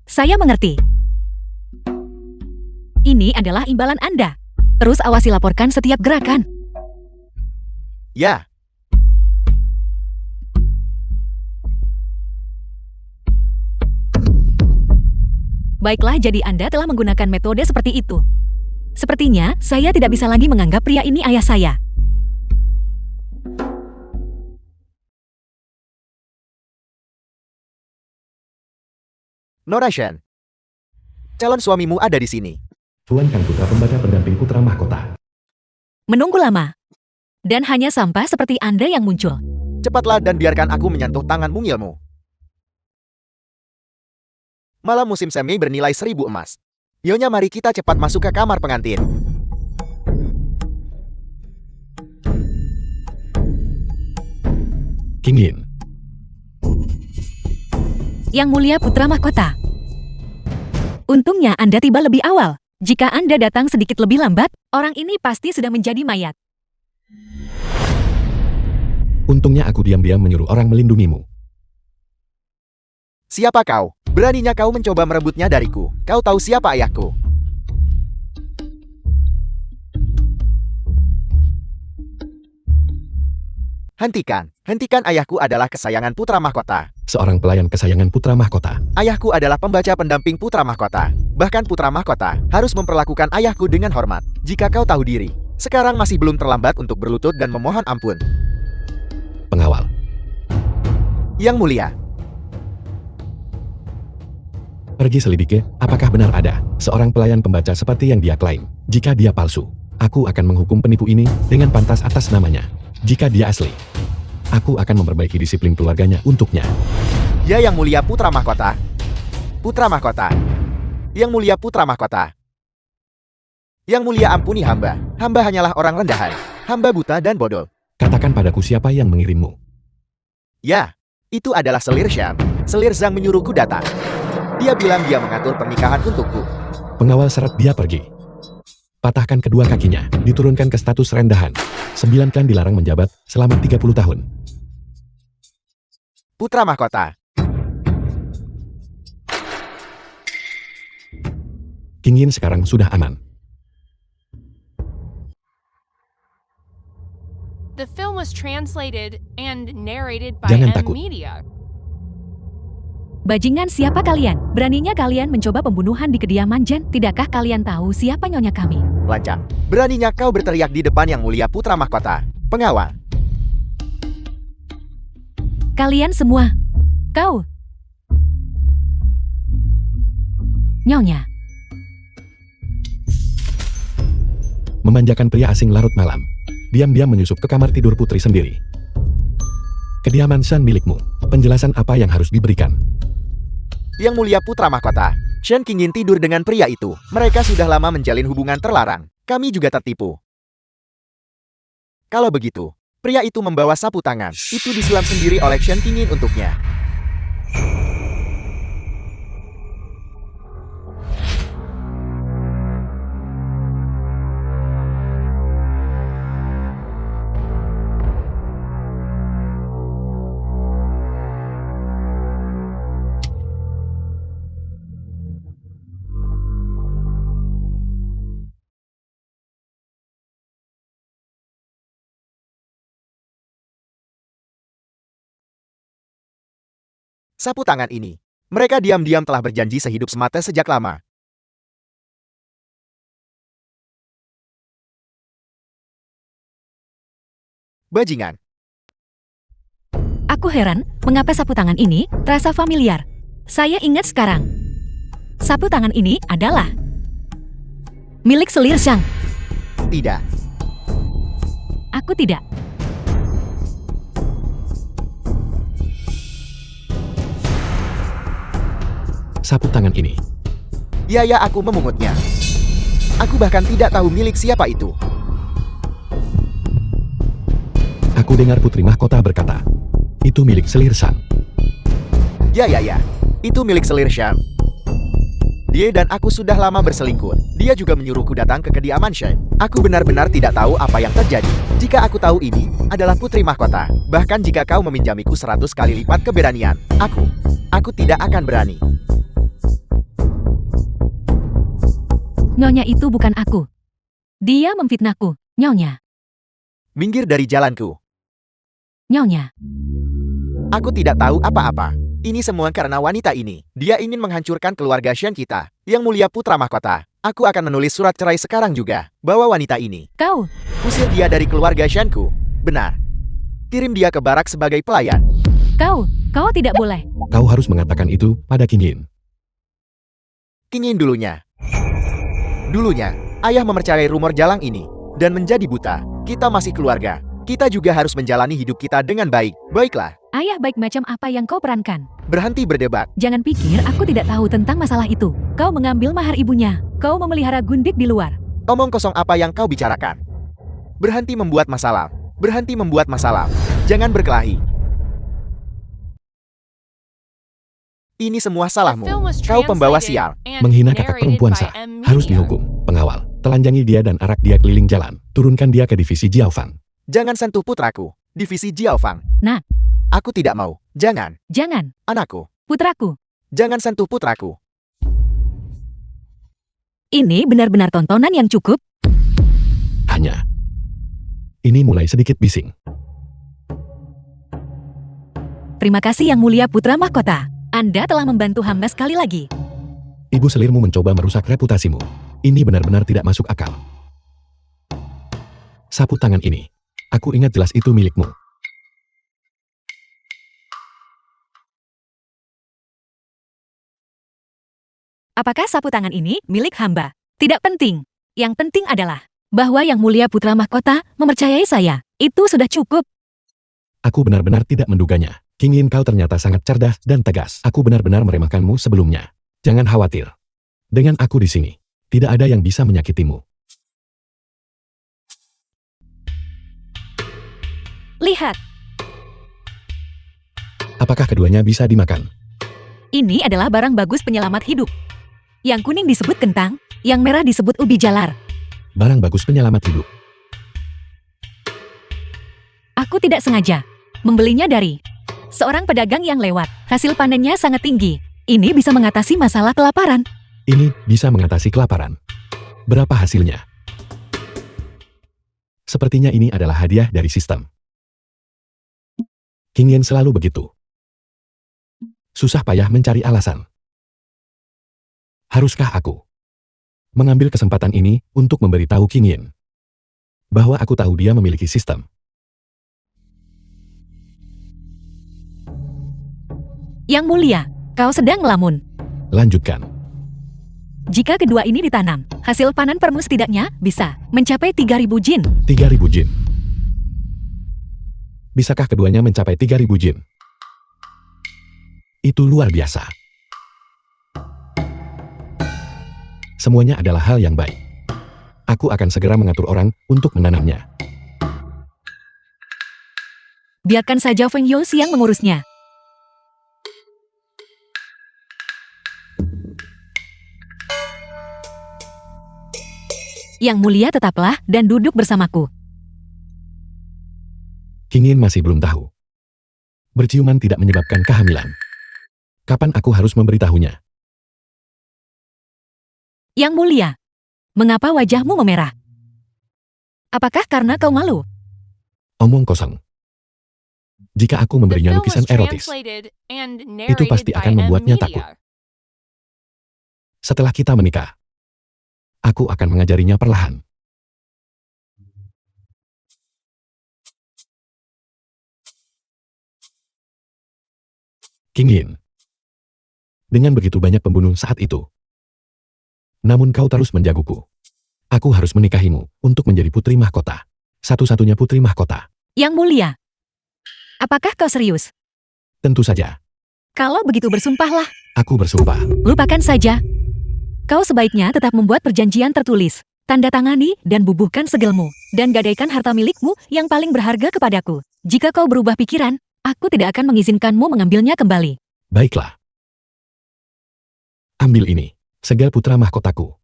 Saya mengerti. Ini adalah imbalan Anda. Terus awasi laporkan setiap gerakan. ya. Baiklah, jadi Anda telah menggunakan metode seperti itu. Sepertinya, saya tidak bisa lagi menganggap pria ini ayah saya. Narration. Calon suamimu ada di sini. Tuan Kang Putra pembaca pendamping putra mahkota. Menunggu lama. Dan hanya sampah seperti Anda yang muncul. Cepatlah dan biarkan aku menyentuh tangan mungilmu. Malam musim semi bernilai 1000 emas. Nyonya, mari kita cepat masuk ke kamar pengantin. Kingin. Yang mulia putra mahkota. Untungnya Anda tiba lebih awal. Jika Anda datang sedikit lebih lambat, orang ini pasti sudah menjadi mayat. Untungnya aku diam-diam menyuruh orang melindungimu. Siapa kau? Beraninya kau mencoba merebutnya dariku. Kau tahu siapa ayahku? Hentikan ayahku adalah kesayangan putra mahkota. Seorang pelayan kesayangan putra mahkota. Ayahku adalah pembaca pendamping putra mahkota. Bahkan putra mahkota harus memperlakukan ayahku dengan hormat. Jika kau tahu diri, sekarang masih belum terlambat untuk berlutut dan memohon ampun. Pengawal. Yang mulia, Pergi selidiki, apakah benar ada seorang pelayan pembaca seperti yang dia klaim. Jika dia palsu, aku akan menghukum penipu ini dengan pantas atas namanya. Jika dia asli, aku akan memperbaiki disiplin keluarganya untuknya. ya yang mulia putra mahkota. Putra mahkota. Yang mulia putra mahkota. Yang mulia ampuni hamba. Hamba hanyalah orang rendahan. Hamba buta dan bodoh. Katakan padaku siapa yang mengirimmu. Ya, itu adalah Selir Syam. Selir Zhang menyuruhku datang. Dia bilang dia mengatur pernikahan untukku. Pengawal seret dia pergi. Patahkan kedua kakinya, diturunkan ke status rendahan. 9 klan dilarang menjabat selama 30 tahun. Putra mahkota. Kingin sekarang sudah aman. The film was translated and narrated by Jangan M takut. Media. Bajingan, siapa kalian? Beraninya kalian mencoba pembunuhan di kediaman Jen? Tidakkah kalian tahu siapa nyonya kami? Lancang. Beraninya kau berteriak di depan yang mulia putra mahkota. Pengawal. Kalian semua. Kau. Nyonya. Memanjakan pria asing larut malam. Diam-diam menyusup ke kamar tidur putri sendiri. Kediaman Shan milikmu. Penjelasan apa yang harus diberikan? Yang mulia putra mahkota. Shen Qingyin tidur dengan pria itu. Mereka sudah lama menjalin hubungan terlarang. Kami juga tertipu. Kalau begitu, pria itu membawa sapu tangan. Itu disulam sendiri oleh Shen Qingyin untuknya. Sapu tangan ini. Mereka diam-diam telah berjanji sehidup semati sejak lama. Bajingan. Aku heran, mengapa sapu tangan ini terasa familiar. Saya ingat sekarang. Sapu tangan ini adalah milik Selir Shang. Tidak. Aku tidak. Sapu tangan ini. Ya, aku memungutnya. Aku bahkan tidak tahu milik siapa itu. Aku dengar putri mahkota berkata, itu milik Selir Shang. Ya. Itu milik Selir Shang. Dia dan aku sudah lama berselingkuh. Dia juga menyuruhku datang ke kediaman Shen. Aku benar-benar tidak tahu apa yang terjadi. Jika aku tahu ini adalah putri mahkota, bahkan jika kau meminjamiku 100 kali lipat keberanian, aku tidak akan berani. Nyonya itu bukan aku. Dia memfitnahku, Nyonya. Minggir dari jalanku. Nyonya. Aku tidak tahu apa-apa. Ini semua karena wanita ini. Dia ingin menghancurkan keluarga Shen kita. Yang mulia putra mahkota. Aku akan menulis surat cerai sekarang juga. Bawa wanita ini. Kau. Usir dia dari keluarga Shenku. Benar. Kirim dia ke barak sebagai pelayan. Kau tidak boleh. Kau harus mengatakan itu pada King Yin. King Yin dulunya, ayah mempercayai rumor jalang ini. Dan menjadi buta. Kita masih keluarga. Kita juga harus menjalani hidup kita dengan baik. Baiklah. Ayah baik macam apa yang kau perankan? Berhenti berdebat. Jangan pikir aku tidak tahu tentang masalah itu. Kau mengambil mahar ibunya. Kau memelihara gundik di luar. Omong kosong apa yang kau bicarakan? Berhenti membuat masalah. Berhenti membuat masalah. Jangan berkelahi. Ini semua The salahmu. film was Kau pembawa sial. translated and Menghina kakak narrated perempuan by sah. M Harus Media. dihukum. Pengawal, telanjangi dia dan arak dia keliling jalan. Turunkan dia ke divisi Jiaofang. Jangan sentuh putraku. Divisi Jiaofang. Nah. Aku tidak mau. Jangan. Jangan. Anakku. Putraku. Jangan sentuh putraku. Ini benar-benar tontonan yang cukup. Hanya. Ini mulai sedikit bising. Terima kasih Yang Mulia Putra Mahkota. Anda telah membantu hamba sekali lagi. Ibu selirmu mencoba merusak reputasimu. Ini benar-benar tidak masuk akal. Sapu tangan ini. Aku ingat jelas itu milikmu. Apakah sapu tangan ini milik hamba? Tidak penting. Yang penting adalah bahwa Yang Mulia Putra Mahkota mempercayai saya. Itu sudah cukup. Aku benar-benar tidak menduganya. King Yin, kau ternyata sangat cerdas dan tegas. Aku benar-benar meremehkanmu sebelumnya. Jangan khawatir. Dengan aku di sini, tidak ada yang bisa menyakitimu. Lihat, Apakah keduanya bisa dimakan? ini adalah barang bagus penyelamat hidup. Yang kuning disebut kentang, yang merah disebut ubi jalar. Barang bagus penyelamat hidup. Aku tidak sengaja membelinya dari seorang pedagang yang lewat. Hasil panennya sangat tinggi. Ini bisa mengatasi masalah kelaparan. Ini bisa mengatasi kelaparan. Berapa hasilnya? Sepertinya ini adalah hadiah dari sistem. King Yin selalu begitu. Susah payah mencari alasan. Haruskah aku mengambil kesempatan ini untuk memberitahu King Yin bahwa aku tahu dia memiliki sistem? Yang Mulia, kau sedang melamun. Lanjutkan. Jika kedua ini ditanam, hasil panen permu setidaknya bisa mencapai 3.000 jin. 3.000 jin. Bisakah keduanya mencapai 3.000 jin? Itu luar biasa. Semuanya adalah hal yang baik. Aku akan segera mengatur orang untuk menanamnya. Biarkan saja Feng Youxi yang mengurusnya. Yang Mulia tetaplah dan duduk bersamaku. King Yin masih belum tahu. Berciuman tidak menyebabkan kehamilan. Kapan aku harus memberitahunya? Yang Mulia, mengapa wajahmu memerah? Apakah karena kau malu? Omong kosong. Jika aku The memberinya film lukisan was erotis, translated and itu pasti narrated akan by M membuatnya Media. takut. Setelah kita menikah, aku akan mengajarinya perlahan. King Yin. Dengan begitu banyak pembunuh saat itu. Namun kau terus menjaguku. Aku harus menikahimu untuk menjadi putri mahkota. Satu-satunya putri mahkota. Yang Mulia, apakah kau serius? Tentu saja. Kalau begitu bersumpahlah. Aku bersumpah. Lupakan saja. Kau sebaiknya tetap membuat perjanjian tertulis, tanda tangani dan bubuhkan segelmu, dan gadaikan harta milikmu yang paling berharga kepadaku. Jika kau berubah pikiran, aku tidak akan mengizinkanmu mengambilnya kembali. Baiklah. Ambil ini, segel putra mahkotaku.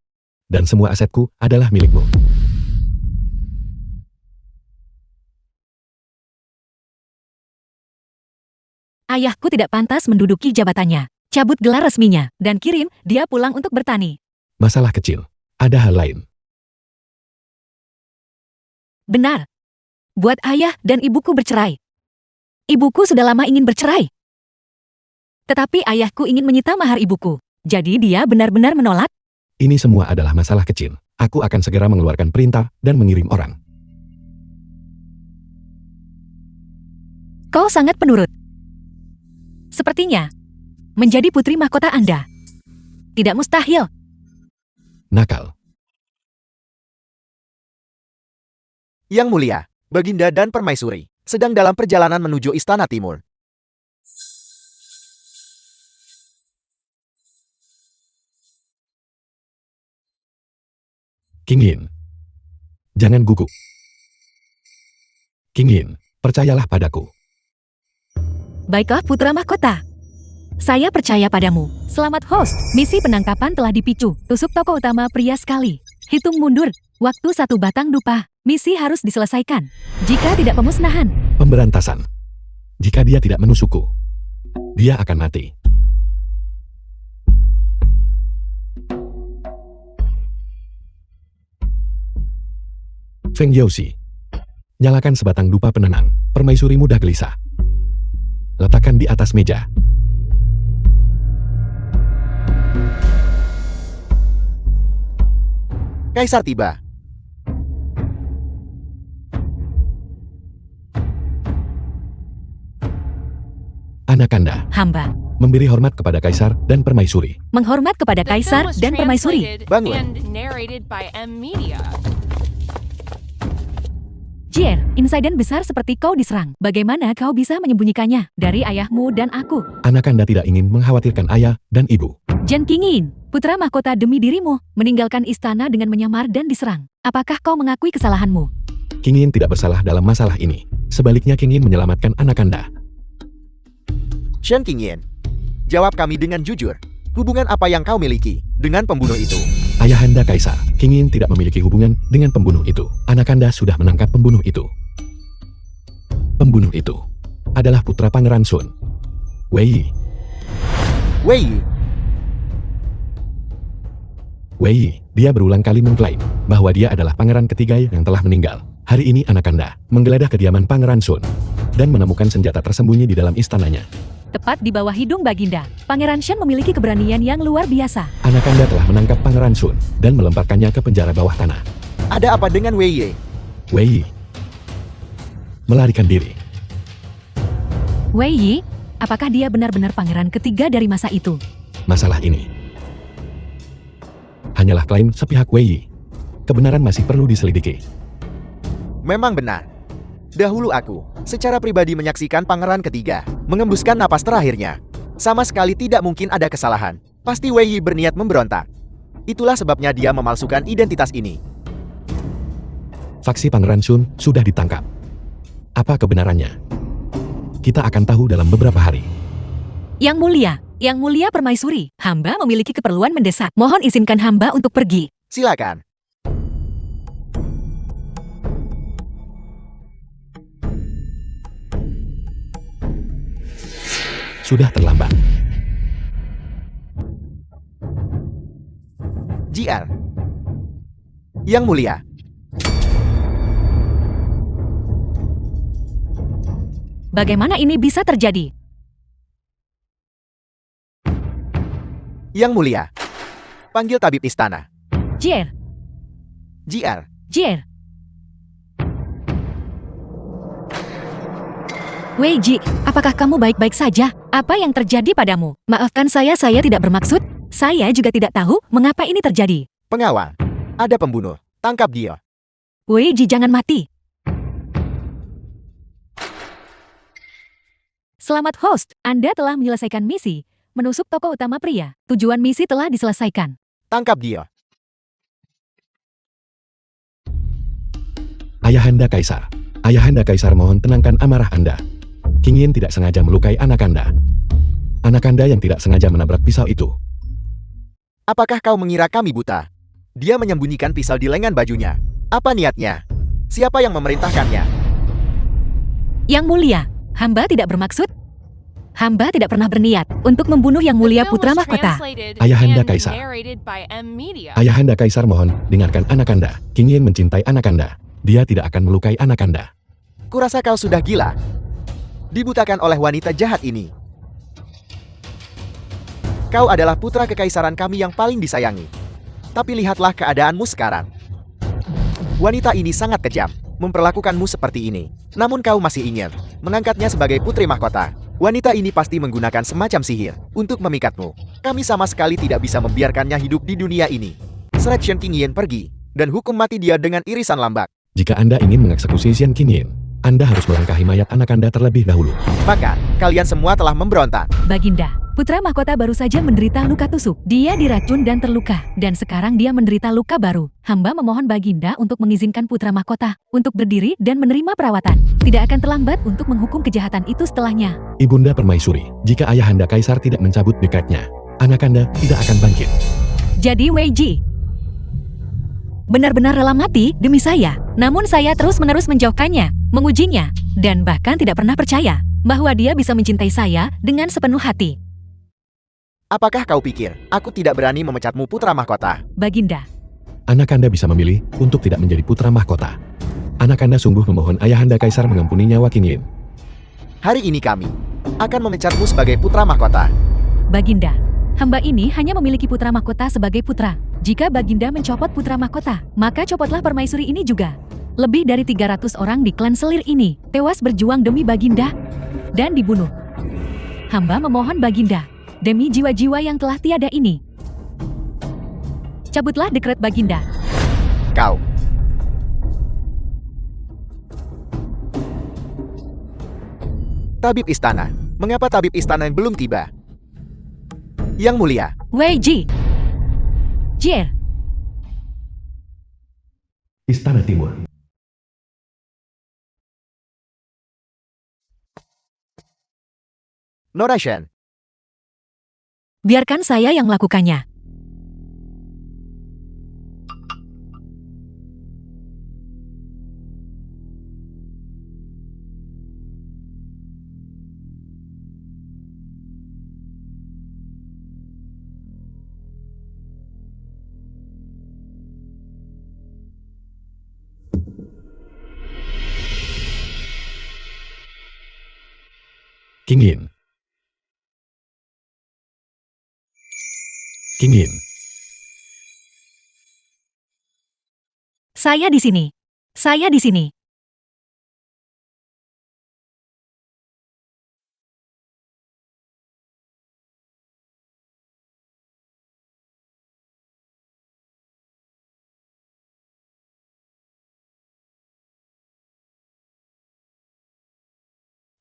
Dan semua asetku adalah milikmu. Ayahku tidak pantas menduduki jabatannya. Cabut gelar resminya, dan kirim dia pulang untuk bertani. Masalah kecil. Ada hal lain. Benar. Buat ayah dan ibuku bercerai. Ibuku sudah lama ingin bercerai. Tetapi ayahku ingin menyita mahar ibuku. Jadi dia benar-benar menolak. Ini semua adalah masalah kecil. Aku akan segera mengeluarkan perintah dan mengirim orang. Kau sangat penurut. Sepertinya, menjadi putri mahkota Anda. Tidak mustahil. Nakal. Yang Mulia, Baginda dan Permaisuri sedang dalam perjalanan menuju Istana Timur. King Yin. Jangan gugup. King Yin, percayalah padaku. Baiklah putra mahkota. Saya percaya padamu. Selamat host. Misi penangkapan telah dipicu. Tusuk tokoh utama pria sekali. Hitung mundur. Waktu 1 batang dupa. Misi harus diselesaikan. Jika tidak pemusnahan. Pemberantasan. Jika dia tidak menusukku, dia akan mati. Feng Youxi. Nyalakan sebatang dupa penenang. Permaisuri mudah gelisah. Letakkan di atas meja. Kaisar tiba. Anakanda. Hamba. Memberi hormat kepada kaisar dan permaisuri. Menghormat kepada The film kaisar was dan permaisuri. translated Bangun. and narrated by M Media. Jier, insiden besar seperti kau diserang. Bagaimana kau bisa menyembunyikannya dari ayahmu dan aku? Anakanda tidak ingin mengkhawatirkan ayah dan ibu. Jen Qingyin, putra mahkota demi dirimu, meninggalkan istana dengan menyamar dan diserang. Apakah kau mengakui kesalahanmu? King Yin tidak bersalah dalam masalah ini. Sebaliknya King Yin menyelamatkan Anakanda. Shen Qingyan, jawab kami dengan jujur. Hubungan apa yang kau miliki dengan pembunuh itu? Ayahanda Kaisar, King Yin tidak memiliki hubungan dengan pembunuh itu. Anakanda sudah menangkap pembunuh itu. Pembunuh itu adalah putra Pangeran Sun, Wei Yi. Wei Yi, Wei Yi, dia berulang kali mengklaim bahwa dia adalah pangeran ketiga yang telah meninggal. Hari ini Anakanda menggeledah kediaman Pangeran Sun dan menemukan senjata tersembunyi di dalam istananya. Tepat di bawah hidung Baginda, Pangeran Shen memiliki keberanian yang luar biasa. Anakanda telah menangkap Pangeran Sun dan melemparkannya ke penjara bawah tanah. ada apa dengan Wei Yi? Wei Yi melarikan diri. Wei Yi, apakah dia benar-benar pangeran ketiga dari masa itu? Masalah ini hanyalah klaim sepihak Wei Yi. Kebenaran masih perlu diselidiki. Memang benar. Dahulu aku, secara pribadi menyaksikan pangeran ketiga, mengembuskan napas terakhirnya. Sama sekali tidak mungkin ada kesalahan. Pasti Wei Yi berniat memberontak. Itulah sebabnya dia memalsukan identitas ini. Faksi Pangeran Sun sudah ditangkap. Apa kebenarannya? Kita akan tahu dalam beberapa hari. Yang Mulia Permaisuri, hamba memiliki keperluan mendesak. Mohon izinkan hamba untuk pergi. Silakan. Sudah terlambat. JR. Yang Mulia. Bagaimana ini bisa terjadi? Yang Mulia. Panggil tabib istana. Jier, JR. Jier. Wei Ji, apakah kamu baik-baik saja? Apa yang terjadi padamu? Maafkan saya tidak bermaksud. Saya juga tidak tahu mengapa ini terjadi. Pengawal. Ada pembunuh. Tangkap dia. Wei Ji, jangan mati. Selamat host, Anda telah menyelesaikan misi. menusuk tokoh utama pria. Tujuan misi telah diselesaikan. Tangkap dia. Ayahanda Kaisar. Ayahanda Kaisar mohon tenangkan amarah Anda. King Yin tidak sengaja melukai anak Anda. Anak Anda yang tidak sengaja menabrak pisau itu. Apakah kau mengira kami buta? Dia menyembunyikan pisau di lengan bajunya. Apa niatnya? Siapa yang memerintahkannya? Yang Mulia, hamba tidak bermaksud. Hamba tidak pernah berniat untuk membunuh Yang Mulia The film Putra was Mahkota. translated Ayahanda and Kaisar. narrated by M Media. Ayahanda Kaisar mohon, dengarkan anak Anda. King Yin mencintai anak Anda. Dia tidak akan melukai anak Anda. Kurasa kau sudah gila. Dibutakan oleh wanita jahat ini. Kau adalah putra kekaisaran kami yang paling disayangi. Tapi lihatlah keadaanmu sekarang. Wanita ini sangat kejam, memperlakukanmu seperti ini. Namun kau masih ingin mengangkatnya sebagai putri mahkota. Wanita ini pasti menggunakan semacam sihir untuk memikatmu. Kami sama sekali tidak bisa membiarkannya hidup di dunia ini. Selection King Yin pergi, dan hukum mati dia dengan irisan lambak. Jika Anda ingin mengeksekusi Xian King Yin, Anda harus melangkahi mayat anak Anda terlebih dahulu. Maka, kalian semua telah memberontak. Baginda, Putra Mahkota baru saja menderita luka tusuk. Dia diracun dan terluka, dan sekarang dia menderita luka baru. Hamba memohon Baginda untuk mengizinkan Putra Mahkota untuk berdiri dan menerima perawatan. Tidak akan terlambat untuk menghukum kejahatan itu setelahnya. Ibunda Permaisuri, jika Ayahanda Kaisar tidak mencabut dekatnya, anak Anda tidak akan bangkit. Jadi Wei Ji benar-benar rela mati demi saya. Namun saya terus-menerus menjauhkannya, mengujinya, dan bahkan tidak pernah percaya bahwa dia bisa mencintai saya dengan sepenuh hati. Apakah kau pikir aku tidak berani memecatmu putra mahkota? Baginda, Anak Anda bisa memilih untuk tidak menjadi putra mahkota. Anak Anda sungguh memohon Ayahanda Kaisar mengampuni nyawa King Yin. Hari ini kami akan memecatmu sebagai putra mahkota. Baginda, hamba ini hanya memiliki putra mahkota sebagai putra. Jika Baginda mencopot putra mahkota, maka copotlah permaisuri ini juga. Lebih dari 300 orang di klan selir ini tewas berjuang demi Baginda dan dibunuh. Hamba memohon Baginda, demi jiwa-jiwa yang telah tiada ini, cabutlah dekret Baginda. Kau. Tabib Istana. Mengapa tabib istana yang belum tiba? Yang Mulia. Wei Ji. Jier. Istana Timur. Nora Shen. Biarkan saya yang melakukannya. King Yin. King Yin. Saya di sini. Saya di sini.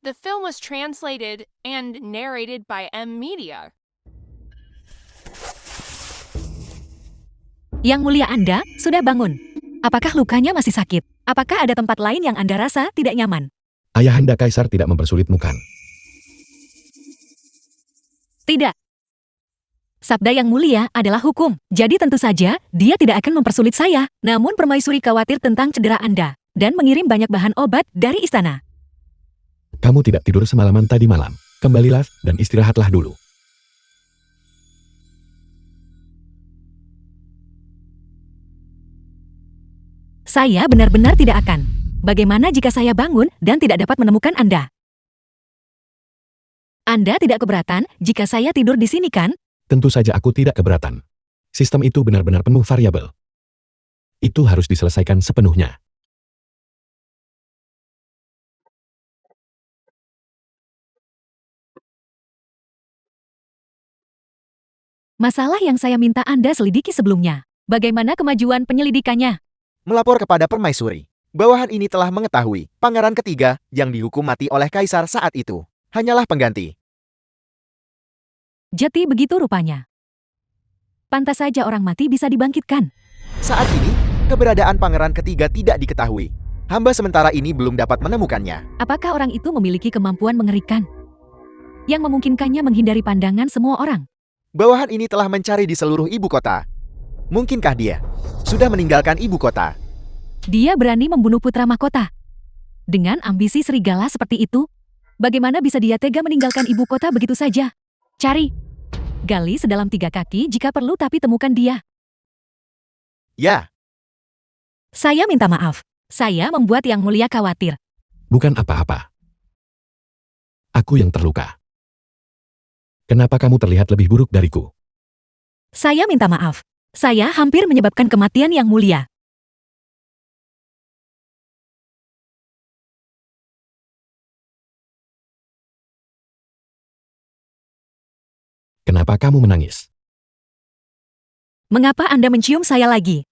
The film was translated and narrated by M Media. Yang Mulia Anda sudah bangun. Apakah lukanya masih sakit? Apakah ada tempat lain yang Anda rasa tidak nyaman? Ayahanda Kaisar tidak mempersulitmu kan? Tidak. Sabda Yang Mulia adalah hukum, jadi tentu saja dia tidak akan mempersulit saya. Namun permaisuri khawatir tentang cedera Anda dan mengirim banyak bahan obat dari istana. Kamu tidak tidur semalaman tadi malam. Kembalilah dan istirahatlah dulu. Saya benar-benar tidak akan. Bagaimana jika saya bangun dan tidak dapat menemukan Anda? Anda tidak keberatan jika saya tidur di sini kan? Tentu saja aku tidak keberatan. Sistem itu benar-benar penuh variabel. Itu harus diselesaikan sepenuhnya. Masalah yang saya minta Anda selidiki sebelumnya. Bagaimana kemajuan penyelidikannya? Melapor kepada permaisuri. Bawahan ini telah mengetahui pangeran ketiga yang dihukum mati oleh kaisar saat itu hanyalah pengganti. Jati begitu rupanya. Pantas saja orang mati bisa dibangkitkan. Saat ini, keberadaan pangeran ketiga tidak diketahui. Hamba sementara ini belum dapat menemukannya. Apakah orang itu memiliki kemampuan mengerikan yang memungkinkannya menghindari pandangan semua orang? Bawahan ini telah mencari di seluruh ibu kota. Mungkinkah dia sudah meninggalkan ibu kota? Dia berani membunuh putra mahkota. Dengan ambisi serigala seperti itu, bagaimana bisa dia tega meninggalkan ibu kota begitu saja? Cari, gali sedalam 3 kaki jika perlu, tapi temukan dia. Ya, Saya minta maaf. Saya membuat Yang Mulia khawatir. Bukan apa-apa. Aku yang terluka. Kenapa kamu terlihat lebih buruk dariku? Saya minta maaf. Saya hampir menyebabkan kematian Yang Mulia. Kenapa kamu menangis? Mengapa Anda mencium saya lagi?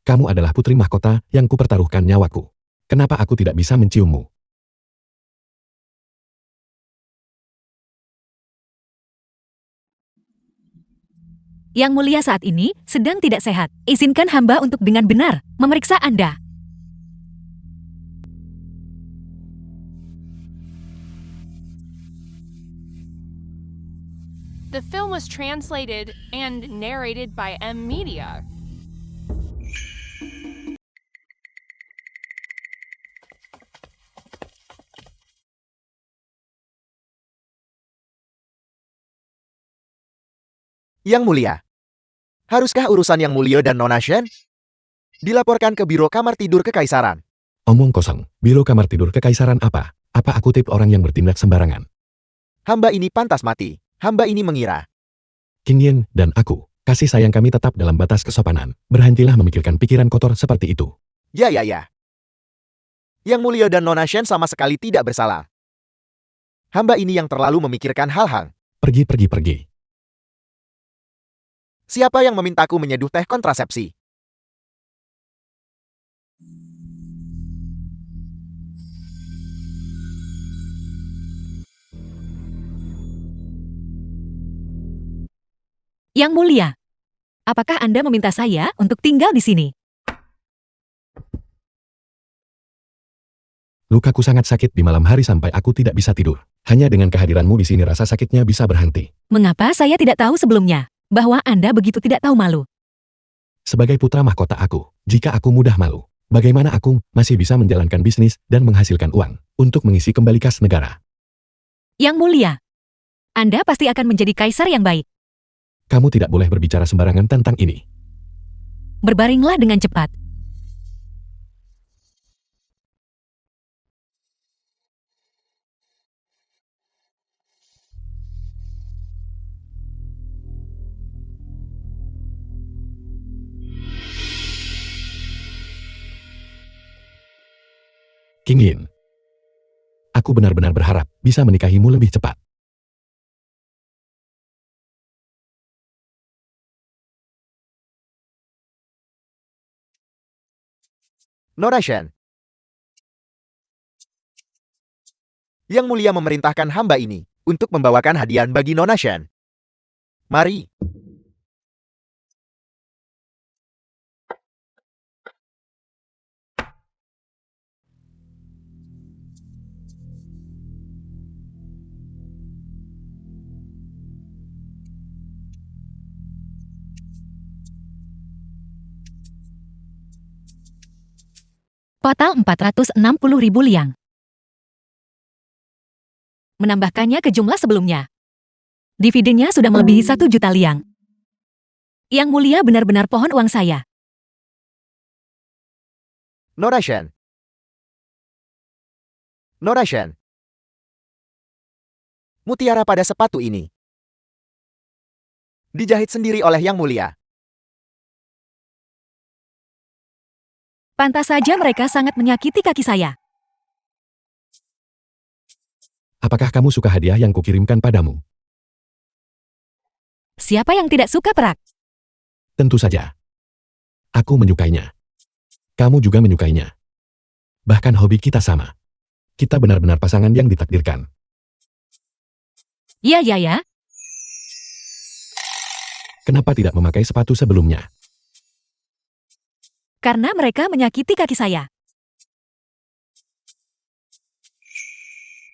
Kamu adalah putri mahkota yang kupertaruhkan nyawaku. Kenapa aku tidak bisa menciummu? Yang Mulia saat ini sedang tidak sehat. Izinkan hamba untuk dengan benar memeriksa Anda. The film was translated and narrated by M Media. Yang Mulia. Haruskah urusan Yang Mulia dan Nona Shen dilaporkan ke Biro Kamar Tidur Kekaisaran? Omong kosong. Biro kamar tidur kekaisaran apa? Apa aku tip orang yang bertindak sembarangan? Hamba ini pantas mati. Hamba ini mengira. King Yin dan aku, kasih sayang kami tetap dalam batas kesopanan. Berhentilah memikirkan pikiran kotor seperti itu. Ya. Yang Mulia dan Nona Shen sama sekali tidak bersalah. Hamba ini yang terlalu memikirkan hal-hal. Pergi. Siapa yang memintaku menyeduh teh kontrasepsi? Yang Mulia, apakah Anda meminta saya untuk tinggal di sini? Lukaku sangat sakit di malam hari sampai aku tidak bisa tidur. Hanya dengan kehadiranmu di sini rasa sakitnya bisa berhenti. Mengapa saya tidak tahu sebelumnya bahwa Anda begitu tidak tahu malu? Sebagai putra mahkota aku, jika aku mudah malu, bagaimana aku masih bisa menjalankan bisnis dan menghasilkan uang untuk mengisi kembali kas negara? Yang Mulia, Anda pasti akan menjadi kaisar yang baik. Kamu tidak boleh berbicara sembarangan tentang ini. Berbaringlah dengan cepat. King Yin, aku benar-benar berharap bisa menikahimu lebih cepat. Nona Shen. Yang Mulia memerintahkan hamba ini untuk membawakan hadiah bagi Nona Shen. Mari. Total 460.000 liang. Menambahkannya ke jumlah sebelumnya. Dividennya sudah melebihi 1 juta liang. Yang Mulia benar-benar pohon uang saya. Nona Shen. Nona Shen. Mutiara pada sepatu ini dijahit sendiri oleh Yang Mulia. Pantas saja mereka sangat menyakiti kaki saya. Apakah kamu suka hadiah yang kukirimkan padamu? Siapa yang tidak suka perak? Tentu saja. Aku menyukainya. Kamu juga menyukainya. Bahkan hobi kita sama. Kita benar-benar pasangan yang ditakdirkan. Ya, ya, ya. Kenapa tidak memakai sepatu sebelumnya? Karena mereka menyakiti kaki saya.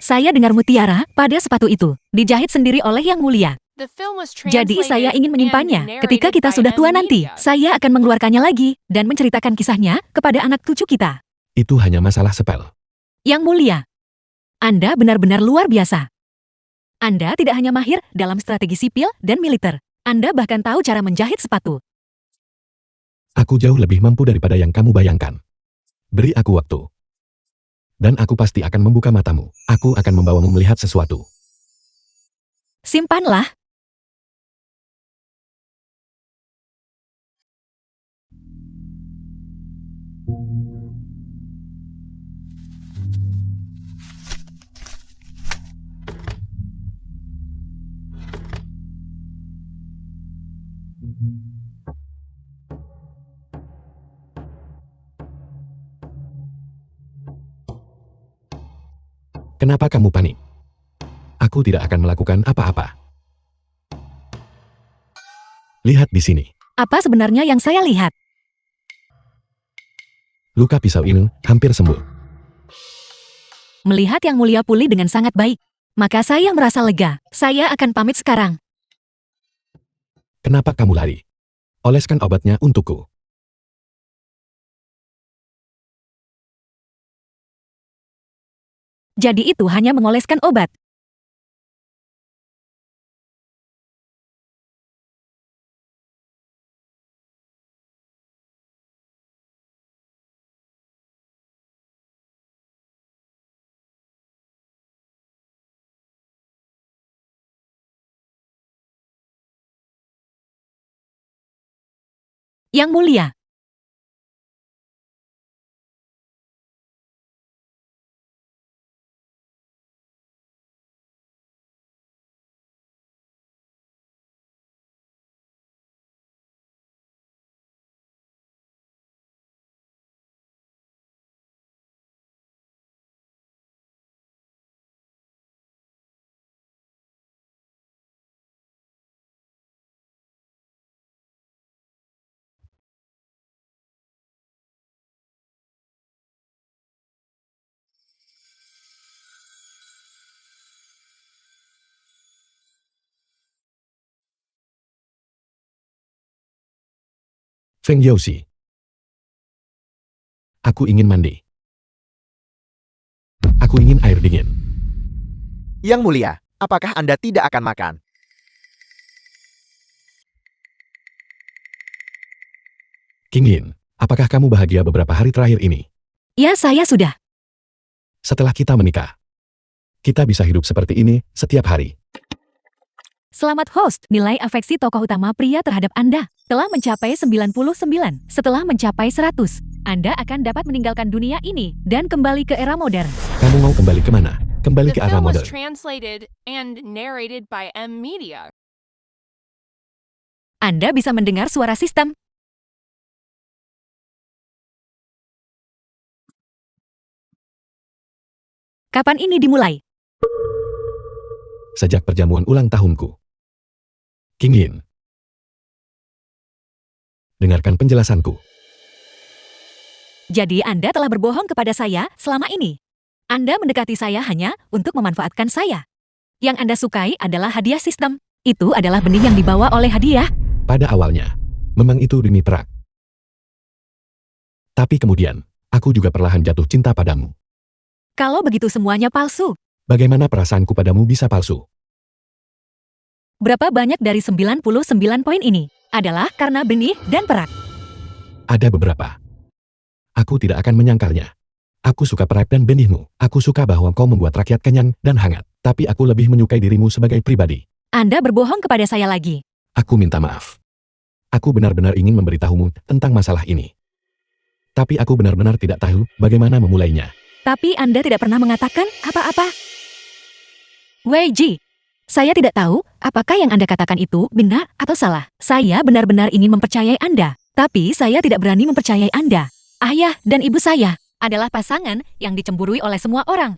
Saya dengar mutiara pada sepatu itu, dijahit sendiri oleh Yang Mulia. The film was Jadi saya translated ingin and menyimpannya. Ketika narrated kita by sudah tua M nanti, Media. saya akan mengeluarkannya lagi dan menceritakan kisahnya kepada anak cucu kita. Itu hanya masalah spell. Yang Mulia, Anda benar-benar luar biasa. Anda tidak hanya mahir dalam strategi sipil dan militer, Anda bahkan tahu cara menjahit sepatu. Aku jauh lebih mampu daripada yang kamu bayangkan. Beri aku waktu. Dan aku pasti akan membuka matamu. Aku akan membawamu melihat sesuatu. Simpanlah. Kenapa kamu panik? Aku tidak akan melakukan apa-apa. Lihat di sini. Apa sebenarnya yang saya lihat? Luka pisau ini hampir sembuh. Melihat Yang Mulia pulih dengan sangat baik, maka saya merasa lega. Saya akan pamit sekarang. Kenapa kamu lari? Oleskan obatnya untukku. Jadi itu hanya mengoleskan obat. Yang Mulia, Feng Youxi. Aku ingin mandi. Aku ingin air dingin. Yang Mulia, apakah Anda tidak akan makan? King Yin, apakah kamu bahagia beberapa hari terakhir ini? ya saya sudah. Setelah kita menikah, kita bisa hidup seperti ini setiap hari. Selamat host, nilai afeksi tokoh utama pria terhadap Anda telah mencapai 99. Setelah mencapai 100, Anda akan dapat meninggalkan dunia ini dan kembali ke era modern. Kamu mau kembali kemana? Kembali The ke arah film was modern. translated and narrated by M Media. Anda bisa mendengar suara sistem. Kapan ini dimulai? Sejak perjamuan ulang tahunku. King Yin. Dengarkan penjelasanku. Jadi Anda telah berbohong kepada saya selama ini. Anda mendekati saya hanya untuk memanfaatkan saya. Yang Anda sukai adalah hadiah sistem. Itu adalah benih yang dibawa oleh hadiah. Pada awalnya, memang itu demi perak. Tapi kemudian, aku juga perlahan jatuh cinta padamu. Kalau begitu semuanya palsu. Bagaimana perasaanku padamu bisa palsu? Berapa banyak dari 99 poin ini adalah karena benih dan perak? Ada beberapa. Aku tidak akan menyangkalnya. Aku suka perak dan benihmu. Aku suka bahwa kau membuat rakyat kenyang dan hangat. Tapi aku lebih menyukai dirimu sebagai pribadi. Anda berbohong kepada saya lagi. Aku minta maaf. Aku benar-benar ingin memberitahumu tentang masalah ini. Tapi aku benar-benar tidak tahu bagaimana memulainya. Tapi Anda tidak pernah mengatakan apa-apa. Wei Ji, saya tidak tahu apakah yang Anda katakan itu benar atau salah. Saya benar-benar ingin mempercayai Anda. Tapi saya tidak berani mempercayai Anda. Ayah dan ibu saya adalah pasangan yang dicemburui oleh semua orang.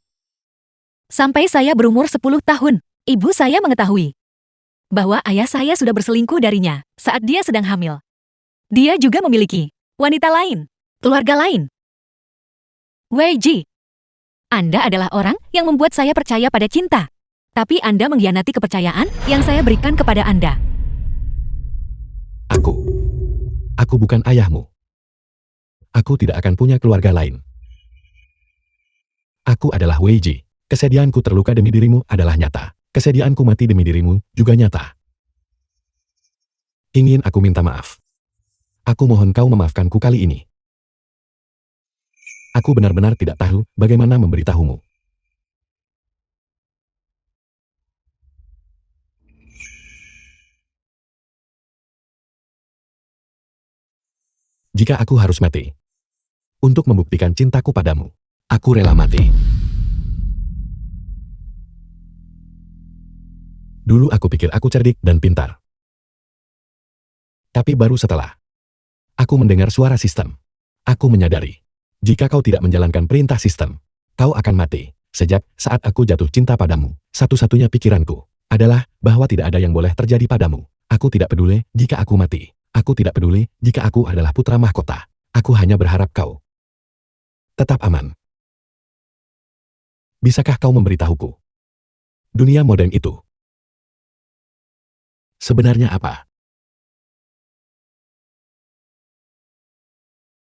Sampai saya berumur 10 tahun, Ibu saya mengetahui bahwa ayah saya sudah berselingkuh darinya saat dia sedang hamil. Dia juga memiliki wanita lain, keluarga lain. Wei Ji, Anda adalah orang yang membuat saya percaya pada cinta. Tapi Anda mengkhianati kepercayaan yang saya berikan kepada Anda. Aku bukan ayahmu. Aku tidak akan punya keluarga lain. Aku adalah Wei Ji. Kesediaanku terluka demi dirimu adalah nyata. Kesediaanku mati demi dirimu juga nyata. Ingin aku minta maaf. Aku mohon kau memaafkanku kali ini. Aku benar-benar tidak tahu bagaimana memberitahumu. Jika aku harus mati untuk membuktikan cintaku padamu, aku rela mati. Dulu aku pikir aku cerdik dan pintar. Tapi baru setelah aku mendengar suara sistem, aku menyadari, jika kau tidak menjalankan perintah sistem, kau akan mati. Sejak saat aku jatuh cinta padamu, satu-satunya pikiranku adalah bahwa tidak ada yang boleh terjadi padamu. Aku tidak peduli jika aku mati. Aku tidak peduli jika aku adalah putra mahkota. Aku hanya berharap kau tetap aman. Bisakah kau memberitahuku? Dunia modern itu sebenarnya apa?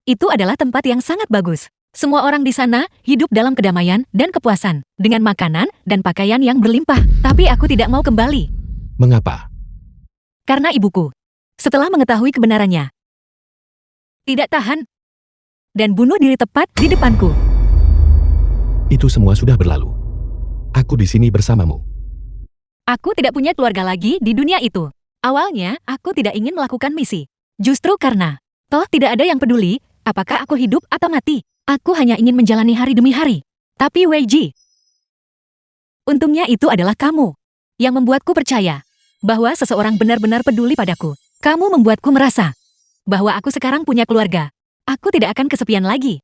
Itu adalah tempat yang sangat bagus. Semua orang di sana hidup dalam kedamaian dan kepuasan, dengan makanan dan pakaian yang berlimpah. Tapi aku tidak mau kembali. Mengapa? Karena ibuku, setelah mengetahui kebenarannya, tidak tahan dan bunuh diri tepat di depanku. Itu semua sudah berlalu. Aku di sini bersamamu. Aku tidak punya keluarga lagi di dunia itu. Awalnya, aku tidak ingin melakukan misi. Justru karena, toh tidak ada yang peduli, apakah aku hidup atau mati. Aku hanya ingin menjalani hari demi hari. Tapi Wei Ji, untungnya itu adalah kamu yang membuatku percaya bahwa seseorang benar-benar peduli padaku. Kamu membuatku merasa bahwa aku sekarang punya keluarga. Aku tidak akan kesepian lagi.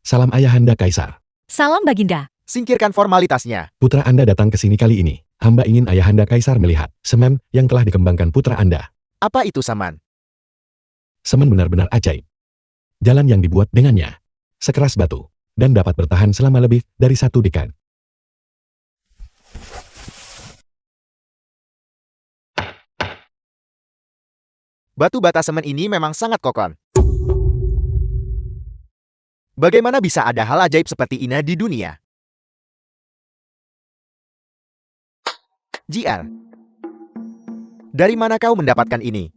Salam Ayahanda Kaisar. Salam Baginda. Singkirkan formalitasnya. Putra Anda datang ke sini kali ini. Hamba ingin Ayahanda Kaisar melihat semen yang telah dikembangkan putra Anda. Apa itu Saman? Semen benar-benar ajaib. Jalan yang dibuat dengannya sekeras batu dan dapat bertahan selama lebih dari 1 dekade. Batu bata semen ini memang sangat kokoh. Bagaimana bisa ada hal ajaib seperti ini di dunia? JR, dari mana kau mendapatkan ini?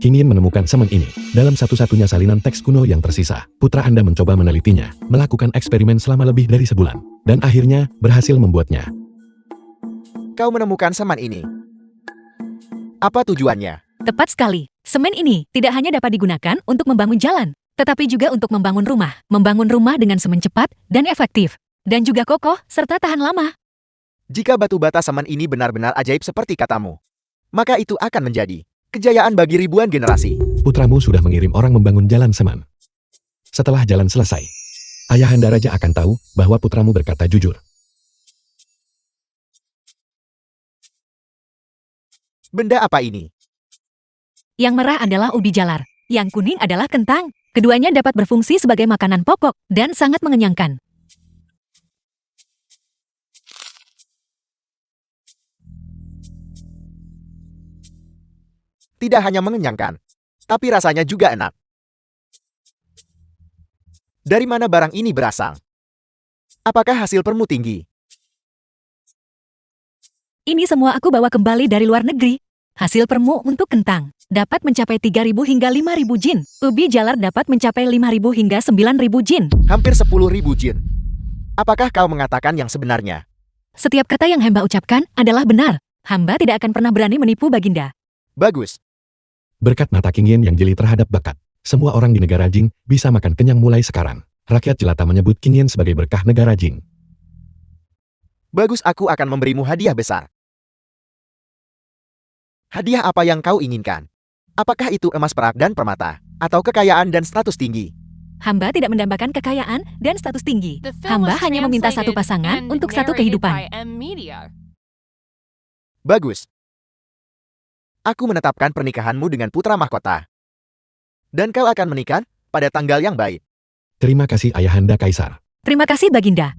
Kingin menemukan semen ini dalam satu-satunya salinan teks kuno yang tersisa. Putra Anda mencoba menelitinya, melakukan eksperimen selama lebih dari sebulan, dan akhirnya berhasil membuatnya. Kau menemukan semen ini. Apa tujuannya? Tepat sekali. Semen ini tidak hanya dapat digunakan untuk membangun jalan, tetapi juga untuk membangun rumah. Membangun rumah dengan semen cepat dan efektif. Dan juga kokoh serta tahan lama. Jika batu bata semen ini benar-benar ajaib seperti katamu, maka itu akan menjadi kejayaan bagi ribuan generasi. Putramu sudah mengirim orang membangun jalan semen. Setelah jalan selesai, Ayahanda Raja akan tahu bahwa putramu berkata jujur. Benda apa ini? Yang merah adalah ubi jalar. Yang kuning adalah kentang. Keduanya dapat berfungsi sebagai makanan pokok dan sangat mengenyangkan. Tidak hanya mengenyangkan, tapi rasanya juga enak. Dari mana barang ini berasal? Apakah hasil permu tinggi? Ini semua aku bawa kembali dari luar negeri. Hasil permu untuk kentang dapat mencapai 3.000 hingga 5.000 jin. Ubi jalar dapat mencapai 5.000 hingga 9.000 jin. Hampir 10.000 jin. Apakah kau mengatakan yang sebenarnya? Setiap kata yang hamba ucapkan adalah benar. Hamba tidak akan pernah berani menipu Baginda. Bagus. Berkat mata Kingin yang jeli terhadap bakat, semua orang di negara Jin bisa makan kenyang mulai sekarang. Rakyat jelata menyebut Kingin sebagai berkah negara Jin. Bagus, aku akan memberimu hadiah besar. Hadiah apa yang kau inginkan? Apakah itu emas, perak, dan permata? atau kekayaan dan status tinggi. Hamba tidak mendambakan kekayaan dan status tinggi. The film Hamba was hanya meminta satu translated pasangan and untuk satu narrated kehidupan. by M Media. Bagus. Aku menetapkan pernikahanmu dengan putra mahkota. Dan kau akan menikah pada tanggal yang baik. Terima kasih Ayahanda Kaisar. Terima kasih Baginda.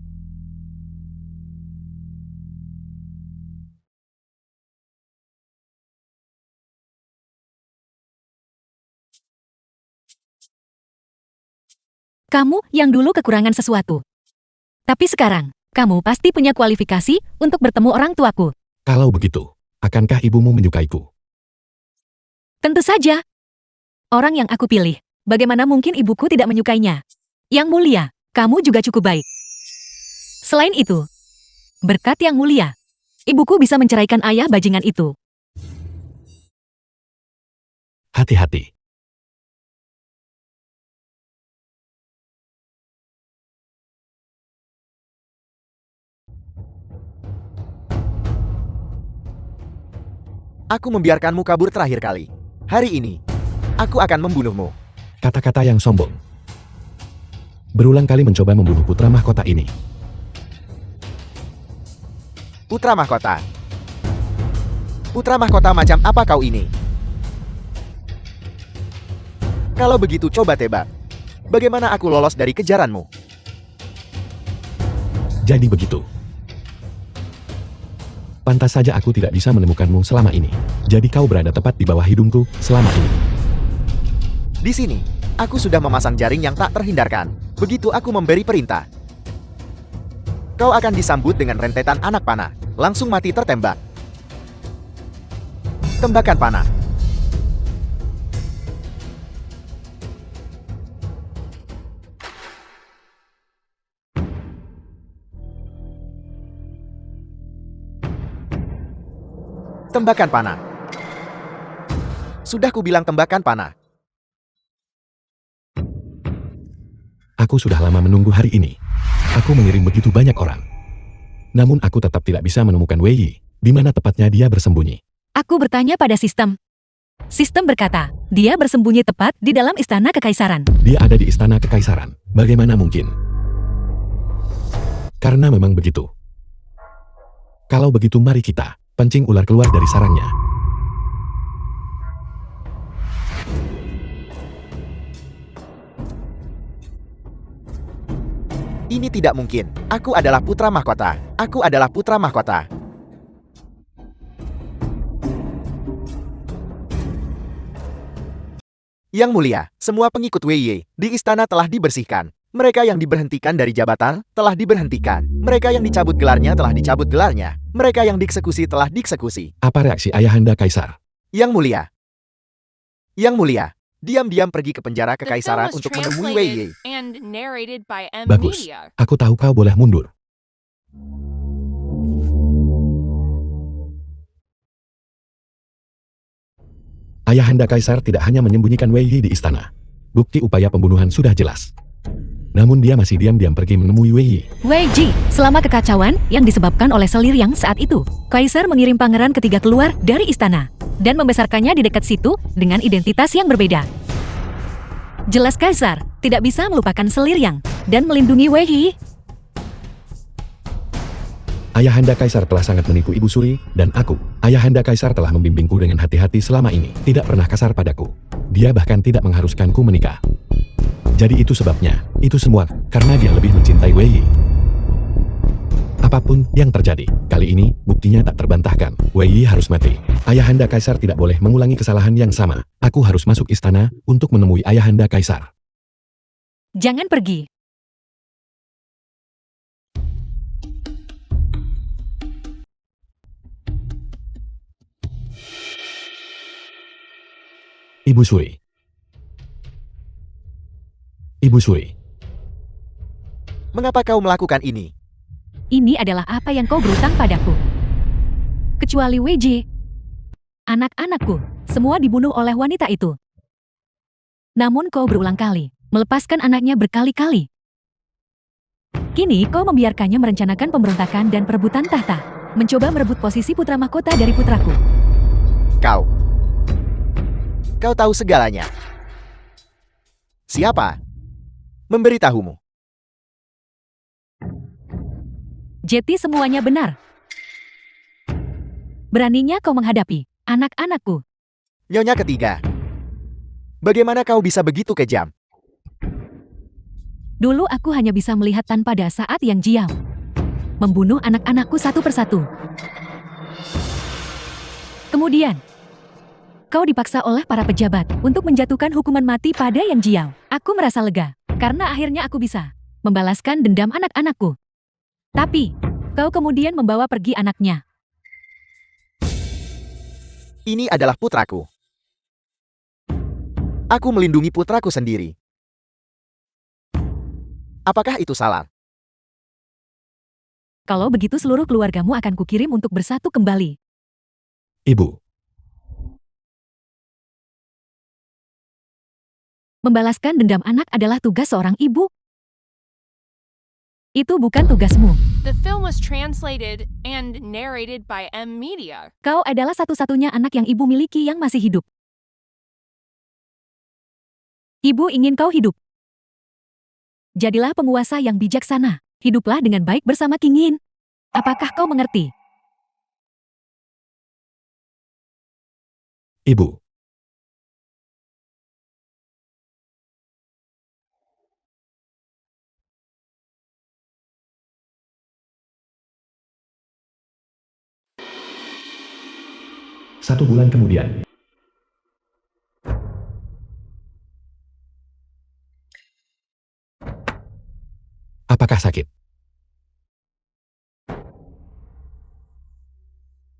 Kamu yang dulu kekurangan sesuatu. Tapi sekarang, kamu pasti punya kualifikasi untuk bertemu orang tuaku. Kalau begitu, akankah ibumu menyukaiku? Tentu saja. Orang yang aku pilih, bagaimana mungkin ibuku tidak menyukainya? Yang mulia, kamu juga cukup baik. Selain itu, berkat yang mulia, ibuku bisa menceraikan ayah bajingan itu. Hati-hati. Aku membiarkanmu kabur terakhir kali. Hari ini, aku akan membunuhmu. Kata-kata yang sombong. Berulang kali mencoba membunuh putra mahkota ini. Putra mahkota. Putra mahkota macam apa kau ini? Kalau begitu coba tebak. Bagaimana aku lolos dari kejaranmu? Jadi begitu. Pantas saja aku tidak bisa menemukanmu selama ini. Jadi kau berada tepat di bawah hidungku selama ini. Di sini, aku sudah memasang jaring yang tak terhindarkan. Begitu aku memberi perintah, kau akan disambut dengan rentetan anak panah. Langsung mati tertembak. Tembakan panah. Tembakan panah. Sudah kubilang tembakan panah. Aku sudah lama menunggu hari ini. Aku mengirim begitu banyak orang. Namun aku tetap tidak bisa menemukan Wei Yi. Di mana tepatnya dia bersembunyi. Aku bertanya pada sistem. Sistem berkata, dia bersembunyi tepat di dalam istana kekaisaran. Dia ada di istana kekaisaran. Bagaimana mungkin? Karena memang begitu. Kalau begitu mari kita pancing ular keluar dari sarangnya. Ini tidak mungkin. Aku adalah putra mahkota. Aku adalah putra mahkota. Yang mulia, semua pengikut Wei Yi di istana telah dibersihkan. Mereka yang diberhentikan dari jabatan telah diberhentikan. Mereka yang dicabut gelarnya telah dicabut gelarnya. Mereka yang dieksekusi telah dieksekusi. Apa reaksi Ayahanda Kaisar? Yang mulia. Yang mulia, diam-diam pergi ke penjara The film kekaisaran was untuk menemui Wei Yi. translated and narrated by M Bagus. Media. Aku tahu kau boleh mundur. Ayahanda Kaisar tidak hanya menyembunyikan Wei Yi di istana. Bukti upaya pembunuhan sudah jelas. Namun dia masih diam-diam pergi menemui Wei Yi. Wei Ji, selama kekacauan yang disebabkan oleh selir yang saat itu, Kaisar mengirim pangeran ketiga keluar dari istana dan membesarkannya di dekat situ dengan identitas yang berbeda. Jelas Kaisar tidak bisa melupakan selir yang dan melindungi Wei Yi. Ayahanda Kaisar telah sangat menipu Ibu Suri dan aku. Ayahanda Kaisar telah membimbingku dengan hati-hati selama ini. Tidak pernah kasar padaku. Dia bahkan tidak mengharuskanku menikah. Jadi itu sebabnya. Itu semua karena dia lebih mencintai Wei Yi. Apapun yang terjadi, kali ini buktinya tak terbantahkan. Wei Yi harus mati. Ayahanda Kaisar tidak boleh mengulangi kesalahan yang sama. Aku harus masuk istana untuk menemui Ayahanda Kaisar. Jangan pergi. Ibu Suri. Ibu Suri. Mengapa kau melakukan ini? Ini adalah apa yang kau berutang padaku. Kecuali Wei Ji. Anak-anakku, semua dibunuh oleh wanita itu. Namun kau berulang kali, melepaskan anaknya berkali-kali. Kini kau membiarkannya merencanakan pemberontakan dan perebutan tahta. Mencoba merebut posisi putra mahkota dari putraku. Kau tahu segalanya. Siapa? Memberitahumu. Jetty, semuanya benar. Beraninya kau menghadapi anak-anakku. Nyonya ketiga. Bagaimana kau bisa begitu kejam? Dulu aku hanya bisa melihat tanpa daya saat yang Jiao membunuh anak-anakku satu persatu. Kemudian, kau dipaksa oleh para pejabat untuk menjatuhkan hukuman mati pada Yang Jiao. Aku merasa lega, karena akhirnya aku bisa membalaskan dendam anak-anakku. Tapi, kau kemudian membawa pergi anaknya. Ini adalah putraku. Aku melindungi putraku sendiri. Apakah itu salah? Kalau begitu seluruh keluargamu akan kukirim untuk bersatu kembali. Ibu, Membalaskan dendam anak adalah tugas seorang ibu. Itu bukan tugasmu. The film was translated and narrated by M Media. Kau adalah satu-satunya anak yang ibu miliki yang masih hidup. Ibu ingin kau hidup. Jadilah penguasa yang bijaksana. Hiduplah dengan baik bersama King Yin. Apakah kau mengerti? ibu, Satu bulan kemudian, apakah sakit?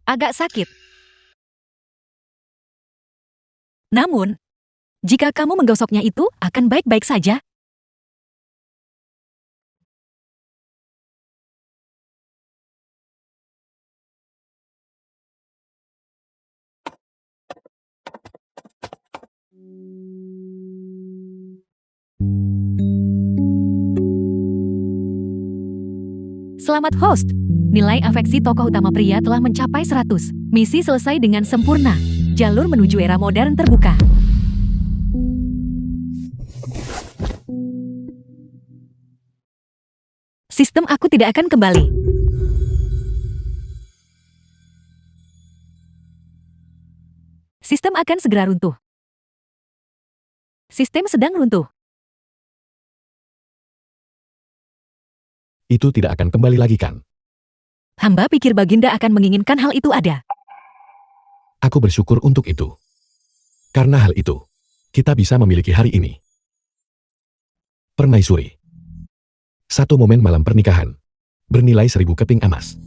Agak sakit. Namun, jika kamu menggosoknya itu, akan baik-baik saja. Selamat host. Nilai afeksi tokoh utama pria telah mencapai 100. Misi selesai dengan sempurna. Jalur menuju era modern terbuka. Sistem aku tidak akan kembali. Sistem akan segera runtuh. Sistem sedang runtuh. Itu tidak akan kembali lagi kan? Hamba pikir Baginda akan menginginkan hal itu ada. Aku bersyukur untuk itu. Karena hal itu, kita bisa memiliki hari ini. Permaisuri. Satu momen malam pernikahan. Bernilai 1000 keping emas.